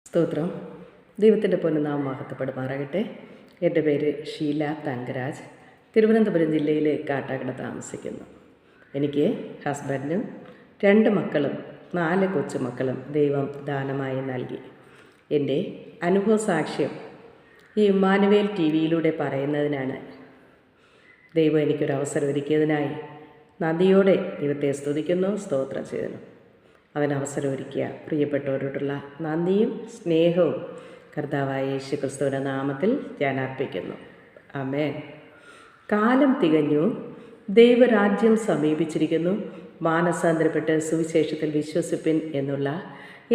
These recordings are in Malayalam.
സ്തോത്രം. ദൈവത്തിൻ്റെ പൊന്നുനാമം മഹത്വപ്പെടുമാറാകട്ടെ. എൻ്റെ പേര് ഷീല തങ്കരാജ്. തിരുവനന്തപുരം ജില്ലയിലെ കാട്ടാക്കട താമസിക്കുന്നു. എനിക്ക് ഹസ്ബൻഡും 2 മക്കളും 4 കൊച്ചുമക്കളും ദൈവം ദാനമായി നൽകി. എൻ്റെ അനുഭവ സാക്ഷ്യം ഈ ഇമ്മാനുവേൽ TV-യിലൂടെ പറയുന്നതിനാണ് ദൈവം എനിക്കൊരവസരം ഒരുക്കിയതിനായി നന്ദിയോടെ ദൈവത്തെ സ്തുതിക്കുന്നു, സ്തോത്രം ചെയ്യുന്നു. അതിനവസരം ഒരുക്കിയ പ്രിയപ്പെട്ടവരോടുള്ള നന്ദിയും സ്നേഹവും കർത്താവായ യേശു ക്രിസ്തുവിൻ്റെ നാമത്തിൽ ഞാൻ അർപ്പിക്കുന്നു. ആമേൻ. കാലം തികഞ്ഞു, ദൈവരാജ്യം സമീപിച്ചിരിക്കുന്നു, മാനസാന്തരപ്പെട്ട് സുവിശേഷത്തിൽ വിശ്വസിപ്പിൻ എന്നുള്ള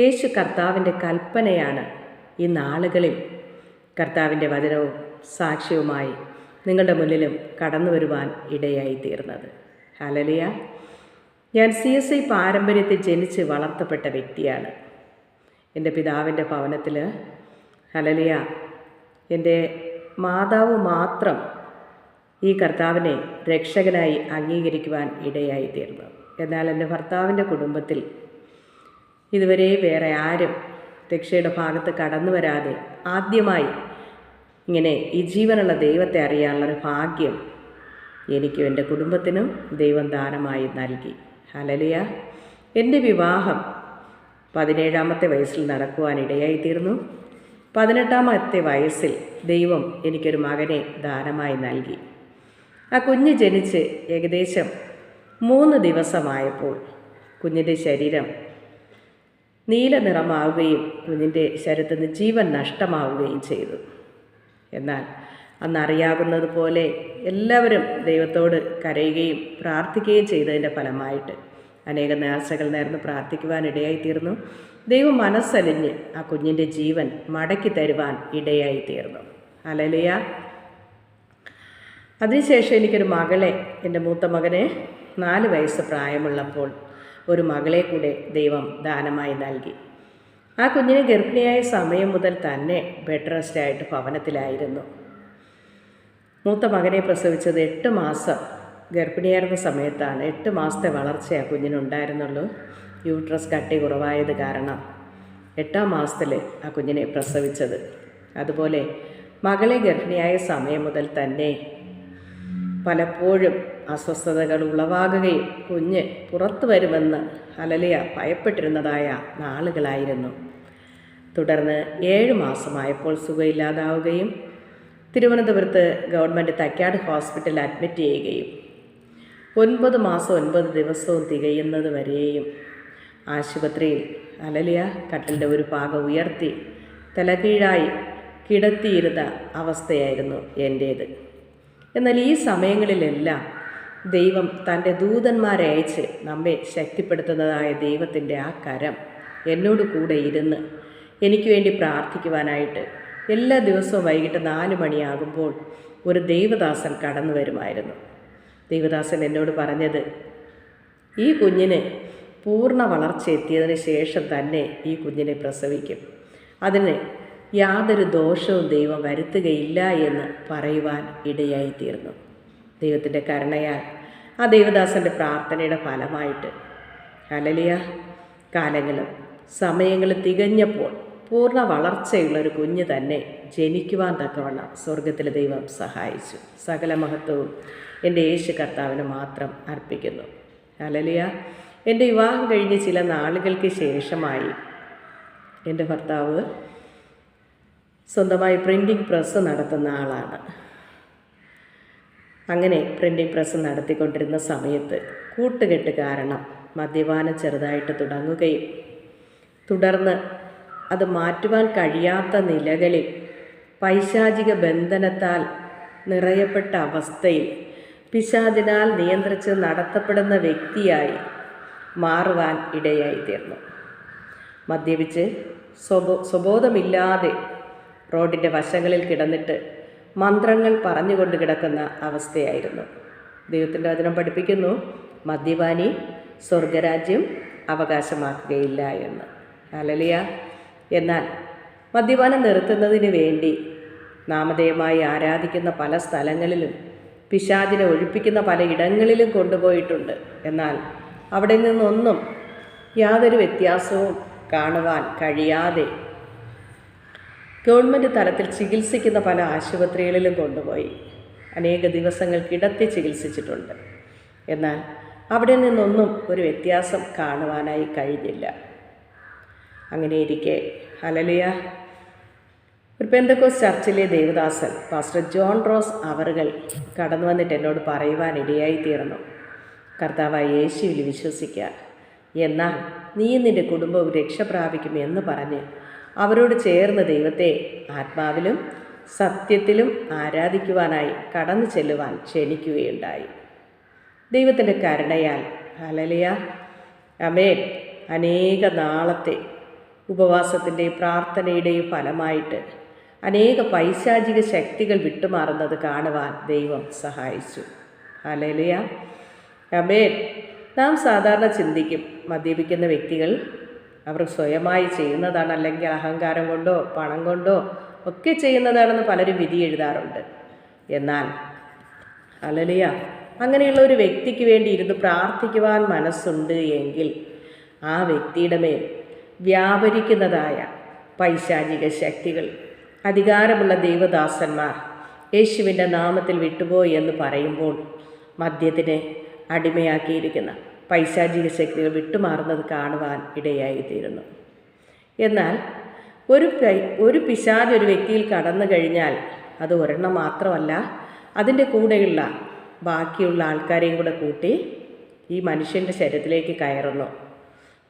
യേശു കർത്താവിൻ്റെ കൽപ്പനയാണ് ഈ നാളുകളിൽ കർത്താവിൻ്റെ വചനവും സാക്ഷ്യവുമായി നിങ്ങളുടെ മുന്നിലും കടന്നു വരുവാൻ ഇടയായി തീർന്നത്. ഹല്ലേലൂയ. ഞാൻ CSI പാരമ്പര്യത്തിൽ ജനിച്ച് വളർത്തപ്പെട്ട വ്യക്തിയാണ്. എൻ്റെ പിതാവിൻ്റെ ഭവനത്തിൽ ഹല്ലേലൂയ എൻ്റെ മാതാവ് മാത്രം ഈ കർത്താവിനെ രക്ഷകനായി അംഗീകരിക്കുവാൻ ഇടയായി തീർന്നു. എന്നാൽ എൻ്റെ ഭർത്താവിൻ്റെ കുടുംബത്തിൽ ഇതുവരെ വേറെ ആരും രക്ഷയുടെ ഭാഗത്ത് കടന്നു വരാതെ ആദ്യമായി ഇങ്ങനെ ഈ ജീവനുള്ള ദൈവത്തെ അറിയാനുള്ളൊരു ഭാഗ്യം എനിക്കും എൻ്റെ കുടുംബത്തിനും ദൈവം ദാനമായി നൽകി. ഹല്ലേലൂയ. എൻ്റെ വിവാഹം 17-ാമത്തെ വയസ്സിൽ നടക്കുവാനിടയായിത്തീർന്നു. 18-ാമത്തെ വയസ്സിൽ ദൈവം എനിക്കൊരു മകനെ ദാനമായി നൽകി. ആ കുഞ്ഞ് ജനിച്ച് ഏകദേശം 3 ദിവസമായപ്പോൾ കുഞ്ഞിൻ്റെ ശരീരം നീല നിറമാവുകയും കുഞ്ഞിൻ്റെ ശരീരത്തിൽ നിന്ന് ജീവൻ നഷ്ടമാവുകയും ചെയ്തു. എന്നാൽ അന്നറിയാകുന്നത് പോലെ എല്ലാവരും ദൈവത്തോട് കരയുകയും പ്രാർത്ഥിക്കുകയും ചെയ്തതിൻ്റെ ഫലമായിട്ട് അനേക നേർച്ചകൾ നേർന്ന് പ്രാർത്ഥിക്കുവാനിടയായിത്തീർന്നു. ദൈവം മനസ്സലിഞ്ഞ് ആ കുഞ്ഞിൻ്റെ ജീവൻ മടക്കി തരുവാൻ ഇടയായിത്തീർന്നു. ഹല്ലേലൂയ. അതിനുശേഷം എനിക്കൊരു മകളെ, എൻ്റെ മൂത്ത മകന് 4 വയസ്സ് പ്രായമുള്ളപ്പോൾ ഒരു മകളെ കൂടെ ദൈവം ദാനമായി നൽകി. ആ കുഞ്ഞിനെ ഗർഭിണിയായ സമയം മുതൽ തന്നെ ബെഡ് റെസ്റ്റായിട്ട് ഭവനത്തിലായിരുന്നു. മൂത്ത മകനെ പ്രസവിച്ചത് 8 മാസം ഗർഭിണിയായിരുന്ന സമയത്താണ്. 8 മാസത്തെ വളർച്ചയെ ആ കുഞ്ഞിനുണ്ടായിരുന്നുള്ളൂ. യൂട്രസ് കട്ടി കുറവായത് കാരണം 8-ാം മാസത്തിൽ ആ കുഞ്ഞിനെ പ്രസവിച്ചത്. അതുപോലെ മകളെ ഗർഭിണിയായ സമയം മുതൽ തന്നെ പലപ്പോഴും അസ്വസ്ഥതകൾ ഉളവാകുകയും കുഞ്ഞ് പുറത്തു വരുമെന്ന് ഹല്ലേലൂയ ഭയപ്പെട്ടിരുന്നതായ നാളുകളായിരുന്നു. തുടർന്ന് 7 മാസമായപ്പോൾ സുഖമില്ലാതാവുകയും തിരുവനന്തപുരത്ത് ഗവൺമെൻറ് തൈക്കാട് ഹോസ്പിറ്റലിൽ അഡ്മിറ്റ് ചെയ്യുകയും 9 മാസം 9 ദിവസവും തികയുന്നത് വരെയും ആശുപത്രിയിൽ ഹല്ലേലൂയ കട്ടിലിൻ്റെ ഒരു ഭാഗം ഉയർത്തി തലകീഴായി കിടത്തിയിരുന്ന അവസ്ഥയായിരുന്നു എൻ്റേത്. എന്നാൽ ഈ സമയങ്ങളിലെല്ലാം ദൈവം തൻ്റെ ദൂതന്മാരെ അയച്ച് നമ്മെ ശക്തിപ്പെടുത്തുന്നതായ ദൈവത്തിൻ്റെ ആ കരം എന്നോട് കൂടെ ഇരുന്ന് എനിക്ക് വേണ്ടി പ്രാർത്ഥിക്കുവാനായിട്ട് എല്ലാ ദിവസവും വൈകിട്ട് 4 മണിയാകുമ്പോൾ ഒരു ദൈവദാസൻ കടന്നു വരുമായിരുന്നു. ദൈവദാസൻ എന്നോട് പറഞ്ഞത്, ഈ കുഞ്ഞിന് പൂർണ്ണ വളർച്ച എത്തിയതിന് ശേഷം തന്നെ ഈ കുഞ്ഞിനെ പ്രസവിക്കും, അതിന് യാതൊരു ദോഷവും ദൈവം വരുത്തുകയില്ല എന്ന് പറയുവാൻ ഇടയായിത്തീർന്നു. ദൈവത്തിൻ്റെ കരുണയാൽ ആ ദൈവദാസൻ്റെ പ്രാർത്ഥനയുടെ ഫലമായിട്ട് ഹല്ലേലൂയ കാലങ്ങളും സമയങ്ങളും തികഞ്ഞപ്പോൾ പൂർണ്ണ വളർച്ചയുള്ളൊരു കുഞ്ഞ് തന്നെ ജനിക്കുവാൻ തക്കവണ്ണം സ്വർഗത്തിലെ ദൈവം സഹായിച്ചു. സകല മഹത്വവും എൻ്റെ യേശു കർത്താവിന് മാത്രം അർപ്പിക്കുന്നു. ഹല്ലേലൂയ. എൻ്റെ വിവാഹം കഴിഞ്ഞ് ചില നാളുകൾക്ക് ശേഷമായി എൻ്റെ ഭർത്താവ് സ്വന്തമായി പ്രിൻറ്റിംഗ് പ്രസ് നടത്തുന്ന ആളാണ്. അങ്ങനെ പ്രിൻറ്റിംഗ് പ്രസ് നടത്തിക്കൊണ്ടിരുന്ന സമയത്ത് കൂട്ടുകെട്ട് കാരണം മദ്യപാനം ചെറുതായിട്ട് തുടങ്ങുകയും തുടർന്ന് അത് മാറ്റുവാൻ കഴിയാത്ത നിലകളിൽ പൈശാചിക ബന്ധനത്താൽ നിറയപ്പെട്ട അവസ്ഥയിൽ പിശാചിനാൽ നിയന്ത്രിച്ച് നടത്തപ്പെടുന്ന വ്യക്തിയായി മാറുവാൻ ഇടയായിത്തീർന്നു. മദ്യപിച്ച് സ്വബോധമില്ലാതെ റോഡിൻ്റെ വശങ്ങളിൽ കിടന്നിട്ട് മന്ത്രങ്ങൾ പറഞ്ഞുകൊണ്ട് കിടക്കുന്ന അവസ്ഥയായിരുന്നു. ദൈവത്തിൻ്റെ വചനം പഠിപ്പിക്കുന്നു, മദ്യപാനി സ്വർഗരാജ്യം അവകാശമാക്കുകയില്ല എന്ന്. ഹല്ലേലൂയ. എന്നാൽ മദ്യപാനം നിർത്തുന്നതിന് വേണ്ടി നാമധേയമായി ആരാധിക്കുന്ന പല സ്ഥലങ്ങളിലും പിശാചിനെ ഒഴിപ്പിക്കുന്ന പല ഇടങ്ങളിലും കൊണ്ടുപോയിട്ടുണ്ട്. എന്നാൽ അവിടെ നിന്നൊന്നും യാതൊരു വ്യത്യാസവും കാണുവാൻ കഴിയാതെ ഗവൺമെൻറ് തലത്തിൽ ചികിത്സിക്കുന്ന പല ആശുപത്രികളിലും കൊണ്ടുപോയി അനേക ദിവസങ്ങൾ കിടത്തി ചികിത്സിച്ചിട്ടുണ്ട്. എന്നാൽ അവിടെ നിന്നൊന്നും ഒരു വ്യത്യാസം കാണുവാനായി കഴിഞ്ഞില്ല. അങ്ങനെയിരിക്കെ ഹല്ലേലൂയ, ഒരു പെന്തക്കോസ്റ്റ് ചർച്ചിലെ ദേവദാസൻ പാസ്റ്റർ ജോൺ റോസ് അവറുകൾ കടന്നു വന്നിട്ട് എന്നോട് പറയുവാൻ ഇടയായി തീർന്നു, കർത്താവായ യേശുവിൽ വിശ്വസിക്കുക, എന്നാൽ നീ നിൻ്റെ കുടുംബവും രക്ഷ പ്രാപിക്കും എന്ന് പറഞ്ഞ് അവരോട് ചേർന്ന് ദൈവത്തെ ആത്മാവിലും സത്യത്തിലും ആരാധിക്കുവാനായി കടന്നു ചെല്ലുവാൻ ക്ഷണിക്കുകയുണ്ടായി. ദൈവത്തിൻ്റെ കരുണയാൽ ഹല്ലേലൂയ ആമേൻ, അനേക നാളത്തെ ഉപവാസത്തിൻ്റെയും പ്രാർത്ഥനയുടെയും ഫലമായിട്ട് അനേക പൈശാചിക ശക്തികൾ വിട്ടുമാറുന്നത് കാണുവാൻ ദൈവം സഹായിച്ചു. ഹല്ലേലൂയ ആമേൻ. നാം സാധാരണ ചിന്തിക്കും, മദ്യപിക്കുന്ന വ്യക്തികൾ അവർ സ്വയമായി ചെയ്യുന്നതാണ്, അല്ലെങ്കിൽ അഹങ്കാരം കൊണ്ടോ പണം കൊണ്ടോ ഒക്കെ ചെയ്യുന്നതാണെന്ന് പലരും വിധി എഴുതാറുണ്ട്. എന്നാൽ ഹല്ലേലൂയ, അങ്ങനെയുള്ള ഒരു വ്യക്തിക്ക് വേണ്ടി ഇരുന്ന് പ്രാർത്ഥിക്കുവാൻ മനസ്സുണ്ട് എങ്കിൽ ആ വ്യക്തിയുടെ മേൽ വ്യാപരിക്കുന്നതായ പൈശാചിക ശക്തികൾ, അധികാരമുള്ള ദൈവദാസന്മാർ യേശുവിൻ്റെ നാമത്തിൽ വിട്ടുപോയി എന്ന് പറയുമ്പോൾ മദ്യത്തിന് അടിമയാക്കിയിരിക്കുന്ന പൈശാചിക ശക്തികൾ വിട്ടുമാറുന്നത് കാണുവാൻ ഇടയായിത്തീരുന്നു. എന്നാൽ ഒരു പിശാച് ഒരു വ്യക്തിയിൽ കടന്നു കഴിഞ്ഞാൽ അത് ഒരെണ്ണം മാത്രമല്ല, അതിൻ്റെ കൂടെയുള്ള ബാക്കിയുള്ള ആൾക്കാരെയും കൂടെ കൂട്ടി ഈ മനുഷ്യൻ്റെ ശരീരത്തിലേക്ക് കയറുന്നു.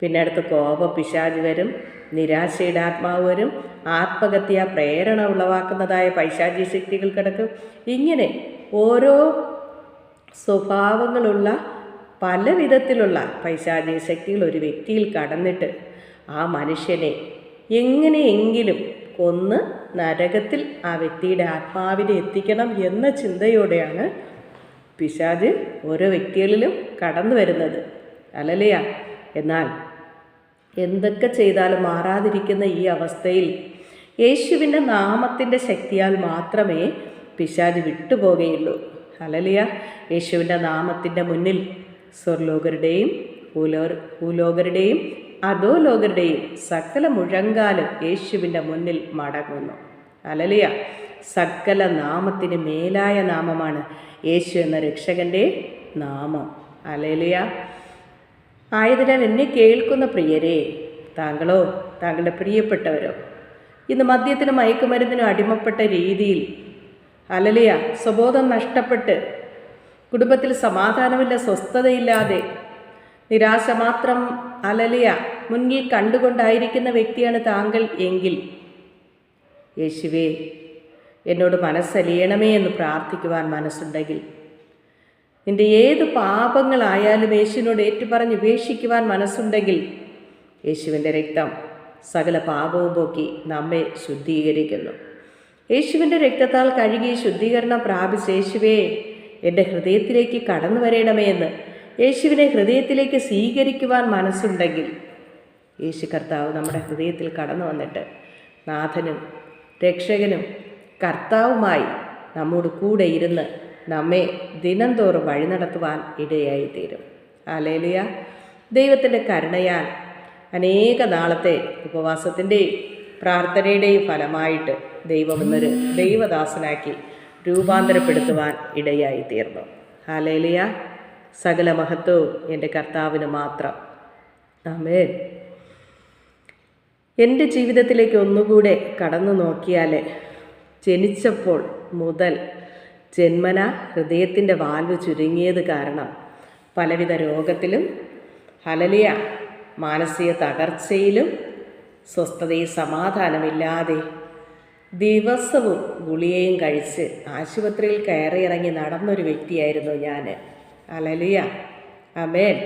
പിന്നെ അടുത്ത് കോപ പിശാച് വരും, നിരാശയുടെ ആത്മാവ് വരും, ആത്മഹത്യ പ്രേരണ ഉളവാക്കുന്നതായ പൈശാചിക ശക്തികൾ കിടക്കും. ഇങ്ങനെ ഓരോ സ്വഭാവങ്ങളുള്ള പല വിധത്തിലുള്ള പൈശാചിക ശക്തികൾ ഒരു വ്യക്തിയിൽ കടന്നിട്ട് ആ മനുഷ്യനെ എങ്ങനെയെങ്കിലും കൊന്ന് നരകത്തിൽ ആ വ്യക്തിയുടെ ആത്മാവിനെ എത്തിക്കണം എന്ന ചിന്തയോടെയാണ് പിശാച് ഓരോ വ്യക്തികളിലും കടന്നു വരുന്നത്. ഹല്ലേലൂയ. എന്നാൽ എന്തൊക്കെ ചെയ്താലും മാറാതിരിക്കുന്ന ഈ അവസ്ഥയിൽ യേശുവിൻ്റെ നാമത്തിൻ്റെ ശക്തിയാൽ മാത്രമേ പിശാച് വിട്ടുപോകുകയുള്ളൂ. ഹല്ലേലൂയ. യേശുവിൻ്റെ നാമത്തിൻ്റെ മുന്നിൽ സ്വർലോകരുടെയും ഭൂലോകരുടെയും അധോലോകരുടെയും സകല മുഴങ്കാലും യേശുവിൻ്റെ മുന്നിൽ മടങ്ങുന്നു. ഹല്ലേലൂയ. സകല നാമത്തിന് മേലായ നാമമാണ് യേശു എന്ന രക്ഷകൻ്റെ നാമം. ഹല്ലേലൂയ. ആയതിനാൽ എന്നെ കേൾക്കുന്ന പ്രിയരെ, താങ്കളോ താങ്കളുടെ പ്രിയപ്പെട്ടവരോ ഇന്ന് മദ്യത്തിനും മയക്കുമരുന്നിനും അടിമപ്പെട്ട രീതിയിൽ ഹല്ലേലൂയ സ്വബോധം നഷ്ടപ്പെട്ട് കുടുംബത്തിൽ സമാധാനമില്ല, സ്വസ്ഥതയില്ലാതെ നിരാശ മാത്രം ഹല്ലേലൂയ മുന്നിൽ കണ്ടുകൊണ്ടായിരിക്കുന്ന വ്യക്തിയാണ് താങ്കൾ എങ്കിൽ, യേശുവേ എന്നോട് മനസ്സലിയണമേ എന്ന് പ്രാർത്ഥിക്കുവാൻ മനസ്സുണ്ടെങ്കിൽ, നിൻ്റെ ഏത് പാപങ്ങളായാലും യേശുവിനോട് ഏറ്റുപറഞ്ഞ് ഉപേക്ഷിക്കുവാൻ മനസ്സുണ്ടെങ്കിൽ, യേശുവിൻ്റെ രക്തം സകല പാപവും പോക്കി നമ്മെ ശുദ്ധീകരിക്കുന്നു. യേശുവിൻ്റെ രക്തത്താൽ കഴുകി ശുദ്ധീകരണം പ്രാപിച്ച യേശുവേ എൻ്റെ ഹൃദയത്തിലേക്ക് കടന്നു വരേണമേ എന്ന് യേശുവിനെ ഹൃദയത്തിലേക്ക് സ്വീകരിക്കുവാൻ മനസ്സുണ്ടെങ്കിൽ, യേശു കർത്താവ് നമ്മുടെ ഹൃദയത്തിൽ കടന്നു വന്നിട്ട് നാഥനും രക്ഷകനും കർത്താവുമായി നമ്മോട് കൂടെ ഇരുന്ന് നമ്മെ ദിനംതോറും വഴി നടത്തുവാൻ ഇടയായിത്തീരും. ഹല്ലേലൂയ. ദൈവത്തിൻ്റെ കരുണയാൽ അനേക നാളത്തെ ഉപവാസത്തിൻ്റെയും പ്രാർത്ഥനയുടെയും ഫലമായിട്ട് ദൈവം എന്നൊരു ദൈവദാസനാക്കി രൂപാന്തരപ്പെടുത്തുവാൻ ഇടയായിത്തീർന്നു. ഹല്ലേലൂയ. സകല മഹത്വവും എൻ്റെ കർത്താവിന് മാത്രം. ആമേൻ. എൻ്റെ ജീവിതത്തിലേക്ക് ഒന്നുകൂടെ കടന്നു നോക്കിയാൽ, ജനിച്ചപ്പോൾ മുതൽ ജന്മന ഹൃദയത്തിൻ്റെ വാൽവ് ചുരുങ്ങിയത് കാരണം പലവിധ രോഗത്തിലും ഹല്ലേലൂയ മാനസിക തകർച്ചയിലും സ്വസ്ഥതയും സമാധാനമില്ലാതെ ദിവസവും ഗുളികയും കഴിച്ച് ആശുപത്രിയിൽ കയറിയിറങ്ങി നടന്നൊരു വ്യക്തിയായിരുന്നു ഞാൻ. ഹല്ലേലൂയ. ആമേൻ.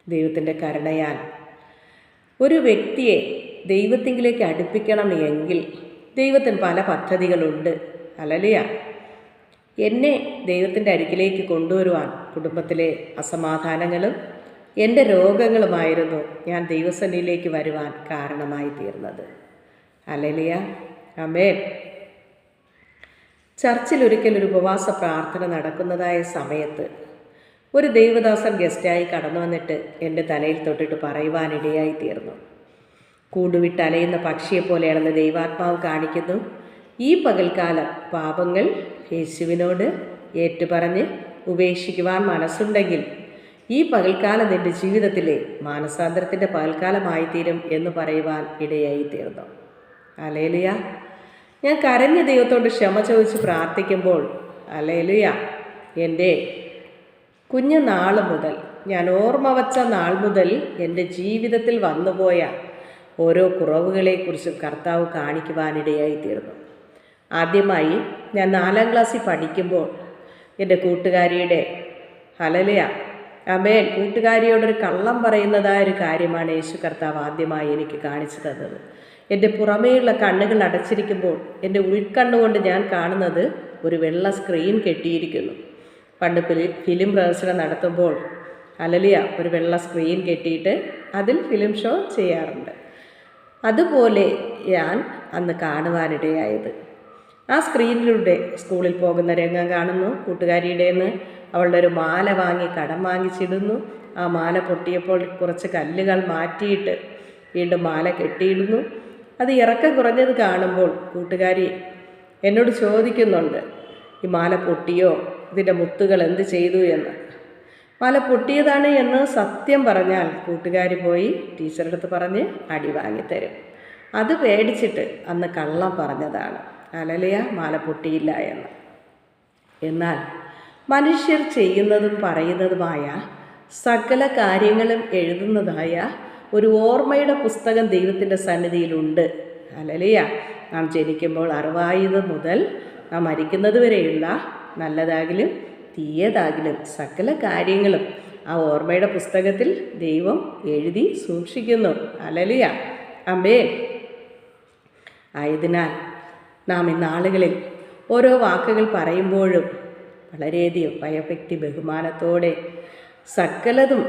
ദൈവത്തിൻ്റെ കരുണയാൽ ഒരു വ്യക്തിയെ ദൈവത്തിങ്കിലേക്ക് അടുപ്പിക്കണം എങ്കിൽ ദൈവത്തിന് പല പദ്ധതികളുണ്ട്. ഹല്ലേലൂയ. എന്നെ ദൈവത്തിൻ്റെ അടുക്കിലേക്ക് കൊണ്ടുവരുവാൻ കുടുംബത്തിലെ അസമാധാനങ്ങളും എൻ്റെ രോഗങ്ങളുമായിരുന്നു ഞാൻ ദൈവസന്നിധിയിലേക്ക് വരുവാൻ കാരണമായി തീർന്നത്. ഹല്ലേലൂയ. ആമേൻ. ചർച്ചിൽ ഒരിക്കൽ ഒരു ഉപവാസ പ്രാർത്ഥന നടക്കുന്നതായ സമയത്ത് ഒരു ദൈവദാസൻ ഗസ്റ്റായി കടന്നു വന്നിട്ട് എൻ്റെ തലയിൽ തൊട്ടിട്ട് പറയുവാനിടയായി തീർന്നു, കൂടുവിട്ട് അലയുന്ന പക്ഷിയെ പോലെയാണെന്ന് ദൈവാത്മാവ് കാണിക്കുന്നു. ഈ പകൽക്കാലം പാപങ്ങൾ യേശുവിനോട് ഏറ്റുപറഞ്ഞ് ഉപേക്ഷിക്കുവാൻ മനസ്സുണ്ടെങ്കിൽ ഈ പകൽക്കാലം നിൻ്റെ ജീവിതത്തിലെ മാനസാന്തരത്തിൻ്റെ പകൽക്കാലമായിത്തീരും എന്ന് പറയുവാൻ ഇടയായി തീർന്നു. ഹല്ലേലൂയ. ഞാൻ കരഞ്ഞ് ദൈവത്തോട് ക്ഷമ ചോദിച്ച് പ്രാർത്ഥിക്കുമ്പോൾ ഹല്ലേലൂയ, എൻ്റെ കുഞ്ഞു നാൾ മുതൽ, ഞാൻ ഓർമ്മ വച്ച നാൾ മുതൽ എൻ്റെ ജീവിതത്തിൽ വന്നുപോയ ഓരോ കുറവുകളെക്കുറിച്ചും കർത്താവ് കാണിക്കുവാനിടയായി തീർന്നു. ആദ്യമായി ഞാൻ 4ാം ക്ലാസ്സിൽ പഠിക്കുമ്പോൾ എൻ്റെ കൂട്ടുകാരിയുടെ ഹല്ലേലൂയ ആമേൻ കൂട്ടുകാരിയോടൊരു കള്ളം പറയുന്നതായ ഒരു കാര്യമാണ് യേശു കർത്താവ് ആദ്യമായി എനിക്ക് കാണിച്ചു തന്നത്. എൻ്റെ പുറമേയുള്ള കണ്ണുകൾ അടച്ചിരിക്കുമ്പോൾ എൻ്റെ ഉൾക്കണ്ണുകൊണ്ട് ഞാൻ കാണുന്നത് ഒരു വെള്ള സ്ക്രീൻ കെട്ടിയിരിക്കുന്നു. പണ്ട് ഫിലിം പ്രദർശനം നടത്തുമ്പോൾ ഹല്ലേലൂയ ഒരു വെള്ള സ്ക്രീൻ കെട്ടിയിട്ട് അതിൽ ഫിലിം ഷോ ചെയ്യാറുണ്ട്. അതുപോലെ ഞാൻ അന്ന് കാണുവാനിടയായത്. ആ സ്ക്രീനിലൂടെ സ്കൂളിൽ പോകുന്ന രംഗം കാണുന്നു. കൂട്ടുകാരിയുടേന്ന് അവളുടെ ഒരു മാല വാങ്ങി കടം വാങ്ങിച്ചിടുന്നു. ആ മാല പൊട്ടിയപ്പോൾ കുറച്ച് കല്ലുകൾ മാറ്റിയിട്ട് വീണ്ടും മാല കെട്ടിയിടുന്നു. അത് ഇറക്കം കുറഞ്ഞത് കാണുമ്പോൾ കൂട്ടുകാരി എന്നോട് ചോദിക്കുന്നുണ്ട്, ഈ മാല പൊട്ടിയോ, ഇതിൻ്റെ മുത്തുകൾ എന്ത് ചെയ്തു എന്ന്. മാല പൊട്ടിയതാണ് എന്ന് സത്യം പറഞ്ഞാൽ കൂട്ടുകാരി പോയി ടീച്ചറുടെ അടുത്ത് പറഞ്ഞ് അടി വാങ്ങിത്തരും. അത് പേടിച്ചിട്ട് അന്ന് കള്ളം പറഞ്ഞതാണ് ഹല്ലേലൂയ മാല പൊട്ടിയില്ല എന്ന്. എന്നാൽ മനുഷ്യർ ചെയ്യുന്നതും പറയുന്നതുമായ സകല കാര്യങ്ങളും എഴുതുന്നതായ ഒരു ഓർമ്മയുടെ പുസ്തകം ദൈവത്തിൻ്റെ സന്നിധിയിലുണ്ട്. ഹല്ലേലൂയ. നാം ജനിക്കുമ്പോൾ അറിവായത് മുതൽ നാം മരിക്കുന്നത് വരെയുള്ള നല്ലതാകിലും തീയതാകിലും സകല കാര്യങ്ങളും ആ ഓർമ്മയുടെ പുസ്തകത്തിൽ ദൈവം എഴുതി സൂക്ഷിക്കുന്നു. ഹല്ലേലൂയ ആമേൻ. ആയതിനാൽ നാം ഇന്നാളുകളിൽ ഓരോ വാക്കുകൾ പറയുമ്പോഴും വളരെയധികം ഭയഭക്തി ബഹുമാനത്തോടെ സകലതും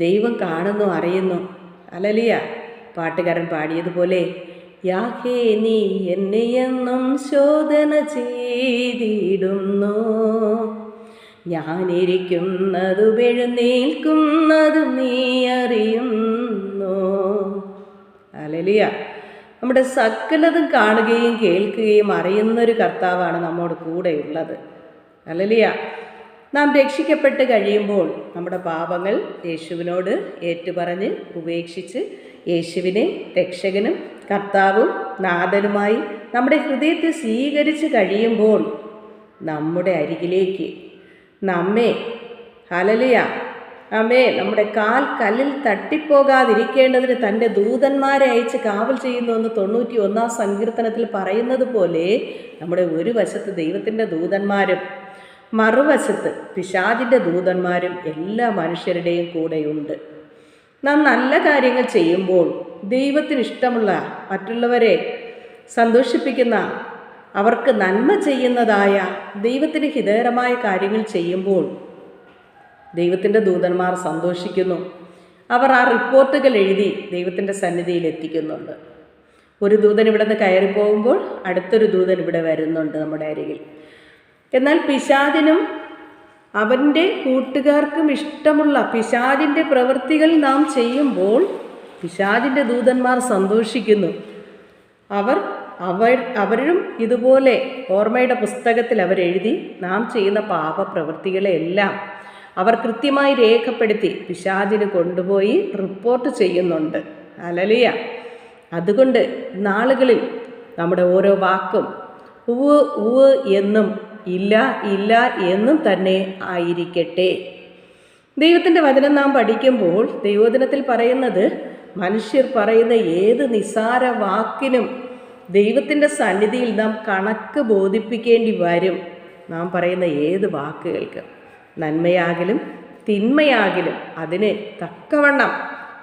ദൈവം കാണുന്നു, അറിയുന്നു. ഹല്ലേലൂയ. പാട്ടുകാരൻ പാടിയതുപോലെ യാഹേ നീ എന്നെയെന്നും ശോധന ചെയ്തിടുന്നു, ഞാനിരിക്കുന്നതും എഴുന്നേൽക്കുന്നതും നീ അറിയുന്നു. ഹല്ലേലൂയ. നമ്മുടെ സകലതും കാണുകയും കേൾക്കുകയും അറിയുന്നൊരു കർത്താവാണ് നമ്മോട് കൂടെയുള്ളത്. ഹല്ലേലൂയ. നാം രക്ഷിക്കപ്പെട്ട് കഴിയുമ്പോൾ നമ്മുടെ പാപങ്ങൾ യേശുവിനോട് ഏറ്റുപറഞ്ഞ് ഉപേക്ഷിച്ച് യേശുവിനെ രക്ഷകനും കർത്താവും നാഥനുമായി നമ്മുടെ ഹൃദയത്തെ സ്വീകരിച്ച് കഴിയുമ്പോൾ നമ്മുടെ അരികിലേക്ക് നമ്മെ ഹല്ലേലൂയ ആമേ നമ്മുടെ കാൽ കല്ലിൽ തട്ടിപ്പോകാതിരിക്കേണ്ടതിന് തൻ്റെ ദൂതന്മാരെ അയച്ച് കാവൽ ചെയ്യുന്നു എന്ന് 91-ാം സങ്കീർത്തനത്തിൽ പറയുന്നത് പോലെ നമ്മുടെ ഒരു വശത്ത് ദൈവത്തിൻ്റെ ദൂതന്മാരും മറുവശത്ത് പിശാചിൻ്റെ ദൂതന്മാരും എല്ലാ മനുഷ്യരുടെയും കൂടെയുണ്ട്. നാം നല്ല കാര്യങ്ങൾ ചെയ്യുമ്പോൾ ദൈവത്തിന് ഇഷ്ടമുള്ള, മറ്റുള്ളവരെ സന്തോഷിപ്പിക്കുന്ന, അവർക്ക് നന്മ ചെയ്യുന്നതായ, ദൈവത്തിന് ഹിതകരമായ കാര്യങ്ങൾ ചെയ്യുമ്പോൾ ദൈവത്തിൻ്റെ ദൂതന്മാർ സന്തോഷിക്കുന്നു. അവർ ആ റിപ്പോർട്ടുകൾ എഴുതി ദൈവത്തിൻ്റെ സന്നിധിയിൽ എത്തിക്കുന്നുണ്ട്. ഒരു ദൂതൻ ഇവിടെ നിന്ന് കയറിപ്പോകുമ്പോൾ അടുത്തൊരു ദൂതൻ ഇവിടെ വരുന്നുണ്ട് നമ്മുടെ അരികിൽ. എന്നാൽ പിശാചിനും അവൻ്റെ കൂട്ടുകാർക്കും ഇഷ്ടമുള്ള പിശാചിൻ്റെ പ്രവൃത്തികൾ നാം ചെയ്യുമ്പോൾ പിശാചിൻ്റെ ദൂതന്മാർ സന്തോഷിക്കുന്നു. അവരും ഇതുപോലെ ഓർമ്മയുടെ പുസ്തകത്തിൽ അവരെഴുതി നാം ചെയ്യുന്ന പാപപ്രവൃത്തികളെല്ലാം അവർ കൃത്യമായി രേഖപ്പെടുത്തി പിശാചിന് കൊണ്ടുപോയി റിപ്പോർട്ട് ചെയ്യുന്നുണ്ട്. ഹല്ലേലൂയ. അതുകൊണ്ട് നാളുകളിൽ നമ്മുടെ ഓരോ വാക്കും ഉവ് ഉവ് എന്നും ഇല്ല ഇല്ല എന്നും തന്നെ ആയിരിക്കട്ടെ. ദൈവത്തിൻ്റെ വചനം നാം പഠിക്കുമ്പോൾ ദൈവവചനത്തിൽ പറയുന്നത് മനുഷ്യർ പറയുന്ന ഏത് നിസ്സാര വാക്കിനും ദൈവത്തിൻ്റെ സന്നിധിയിൽ നാം കണക്ക് ബോധിപ്പിക്കേണ്ടി വരും. നാം പറയുന്ന ഏത് വാക്കുകൾക്ക് നന്മയാകിലും തിന്മയാകിലും അതിന് തക്കവണ്ണം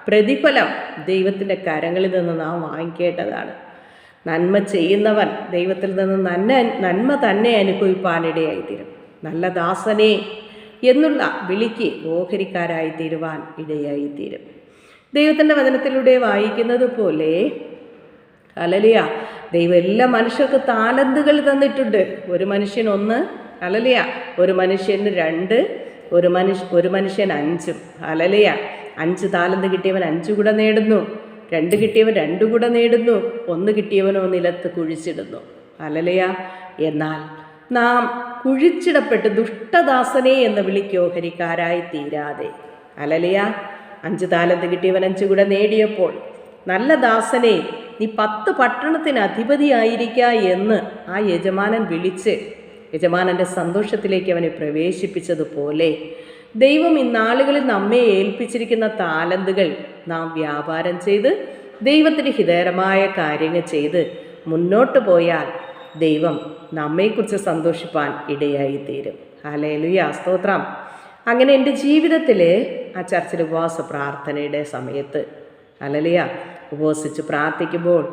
പ്രതിഫലം ദൈവത്തിൻ്റെ കരങ്ങളിൽ നിന്ന് നാം വാങ്ങിക്കേണ്ടതാണ്. നന്മ ചെയ്യുന്നവൻ ദൈവത്തിൽ നിന്ന് നന്മ തന്നെ അനുഭവിപ്പാനിടയായിത്തീരും. നല്ല ദാസനെ എന്നുള്ള വിളിക്ക് ഓഹരിക്കാരായി തീരുവാൻ ഇടയായിത്തീരും. ദൈവത്തിൻ്റെ വചനത്തിലൂടെ വായിക്കുന്നത് പോലെ ഹല്ലേലൂയ ദൈവം എല്ലാ മനുഷ്യർക്ക് താലന്തുകൾ തന്നിട്ടുണ്ട്. ഒരു മനുഷ്യൻ 1, ഹല്ലേലൂയ ഒരു മനുഷ്യന് 2, ഒരു മനുഷ്യൻ 5. ഹല്ലേലൂയ 5 താലന്ത് കിട്ടിയവൻ 5 കൂടെ നേടുന്നു. 2 കിട്ടിയവൻ 2 കൂടെ നേടുന്നു, 1 കിട്ടിയവനോ നിലത്ത് കുഴിച്ചിടുന്നു. ഹല്ലേലൂയ. എന്നാൽ നാം കുഴിച്ചിടപ്പെട്ട് ദുഷ്ടദാസനെ എന്ന് വിളിക്കോഹരിക്കാരായി തീരാതെ, ഹല്ലേലൂയ, 5 താലന്ത് കിട്ടിയവൻ 5 കൂടെ നേടിയപ്പോൾ, നല്ല ദാസനെ, നീ 10 പട്ടണത്തിന് അധിപതിയായിരിക്ക എന്ന് ആ യജമാനൻ വിളിച്ച് യജമാനൻ്റെ സന്തോഷത്തിലേക്ക് അവനെ പ്രവേശിപ്പിച്ചതുപോലെ ദൈവം ഇന്നാളുകളിൽ നമ്മെ ഏൽപ്പിച്ചിരിക്കുന്ന താലന്തുകൾ നാം വ്യാപാരം ചെയ്ത് ദൈവത്തിന് ഹിതകരമായ കാര്യങ്ങൾ ചെയ്ത് മുന്നോട്ട് പോയാൽ ദൈവം നമ്മെക്കുറിച്ച് സന്തോഷിപ്പാൻ ഇടയായിത്തീരും. ഹല്ലേലൂയ, സ്തോത്രം. അങ്ങനെ എൻ്റെ ജീവിതത്തിൽ ആ ചർച്ചിൽ ഉപവാസ പ്രാർത്ഥനയുടെ സമയത്ത്, ഹല്ലേലൂയ, ഉപവസിച്ച് പ്രാർത്ഥിക്കുമ്പോൾ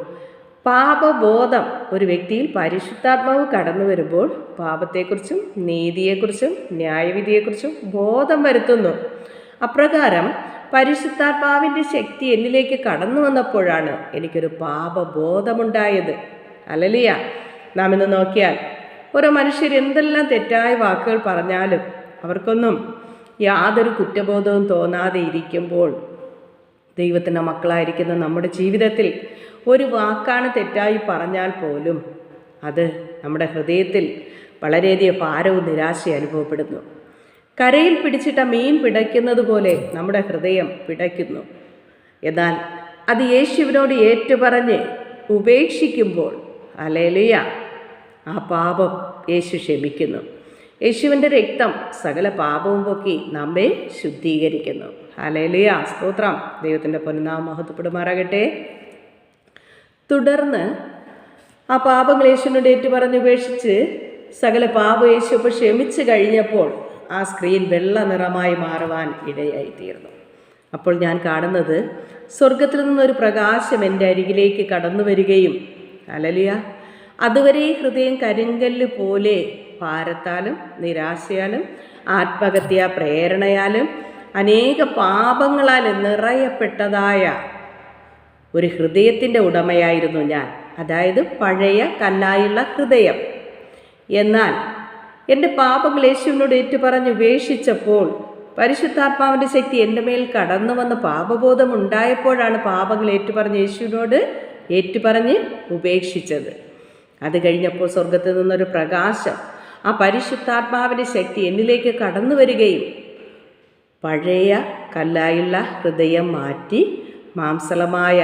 പാപബോധം ഒരു വ്യക്തിയിൽ പരിശുദ്ധാത്മാവ് കടന്നു വരുമ്പോൾ പാപത്തെക്കുറിച്ചും നീതിയെക്കുറിച്ചും ന്യായവിധിയെക്കുറിച്ചും ബോധം വരുത്തുന്നു. അപ്രകാരം പരിശുദ്ധാത്മാവിൻ്റെ ശക്തി എന്നിലേക്ക് കടന്നു വന്നപ്പോഴാണ് എനിക്കൊരു പാപബോധമുണ്ടായത്. ഹല്ലേലൂയ. നാം ഇന്ന് നോക്കിയാൽ ഓരോ മനുഷ്യർ എന്തെല്ലാം തെറ്റായ വാക്കുകൾ പറഞ്ഞാലും അവർക്കൊന്നും യാതൊരു കുറ്റബോധവും തോന്നാതെ ഇരിക്കുമ്പോൾ, ദൈവത്തിൻ്റെ മക്കളായിരിക്കുന്ന നമ്മുടെ ജീവിതത്തിൽ ഒരു വാക്കാണ് തെറ്റായി പറഞ്ഞാൽ പോലും അത് നമ്മുടെ ഹൃദയത്തിൽ വളരെയധികം ഭാരവും നിരാശയും അനുഭവപ്പെടുന്നു. കരയിൽ പിടിച്ചിട്ട മീൻ പിടയ്ക്കുന്നത് പോലെ നമ്മുടെ ഹൃദയം പിടയ്ക്കുന്നു. എന്നാൽ അത് യേശുവിനോട് ഏറ്റുപറഞ്ഞ് ഉപേക്ഷിക്കുമ്പോൾ, ഹല്ലേലൂയ, ആ പാപം യേശു ക്ഷമിക്കുന്നു. യേശുവിൻ്റെ രക്തം സകല പാപവും പൊക്കി നമ്മെ ശുദ്ധീകരിക്കുന്നു. ഹല്ലേലൂയ, സ്തോത്രം. ദൈവത്തിൻ്റെ പൊന്നുനാമം മഹത്വപ്പെടുമാറാകട്ടെ. തുടർന്ന് ആ പാപങ്ങൾ യേശുവിനോട് ഏറ്റുപറഞ്ഞ് ഉപേക്ഷിച്ച് സകല പാപം യേശു ഇപ്പോൾ ക്ഷമിച്ച് കഴിഞ്ഞപ്പോൾ ആ സ്ക്രീൻ വെള്ള നിറമായി മാറുവാൻ ഇടയായിത്തീർന്നു. അപ്പോൾ ഞാൻ കാണുന്നത് സ്വർഗത്തിൽ നിന്നൊരു പ്രകാശം എൻ്റെ അരികിലേക്ക് കടന്നു വരികയും, ഹല്ലേലൂയ, അതുവരെ ഹൃദയം കരിങ്കല്ല് പോലെ ഭാരത്താലും നിരാശയാലും ആത്മഹത്യാ പ്രേരണയാലും അനേക പാപങ്ങളാൽ നിറയപ്പെട്ടതായ ഒരു ഹൃദയത്തിൻ്റെ ഉടമയായിരുന്നു ഞാൻ, അതായത് പഴയ കല്ലായുള്ള ഹൃദയം. എന്നാൽ എൻ്റെ പാപങ്ങൾ യേശുവിനോട് ഏറ്റുപറഞ്ഞ് ഉപേക്ഷിച്ചപ്പോൾ പരിശുദ്ധാത്മാവിൻ്റെ ശക്തി എൻ്റെ മേൽ കടന്നു വന്ന് പാപബോധം ഉണ്ടായപ്പോഴാണ് പാപങ്ങൾ ഏറ്റുപറഞ്ഞ് യേശുവിനോട് ഏറ്റുപറഞ്ഞ് ഉപേക്ഷിച്ചത്. അത് കഴിഞ്ഞപ്പോൾ സ്വർഗത്തിൽ നിന്നൊരു പ്രകാശം, ആ പരിശുദ്ധാത്മാവിൻ്റെ ശക്തി എന്നിലേക്ക് കടന്നു വരികയും പഴയ കല്ലായുള്ള ഹൃദയം മാറ്റി മാംസളമായ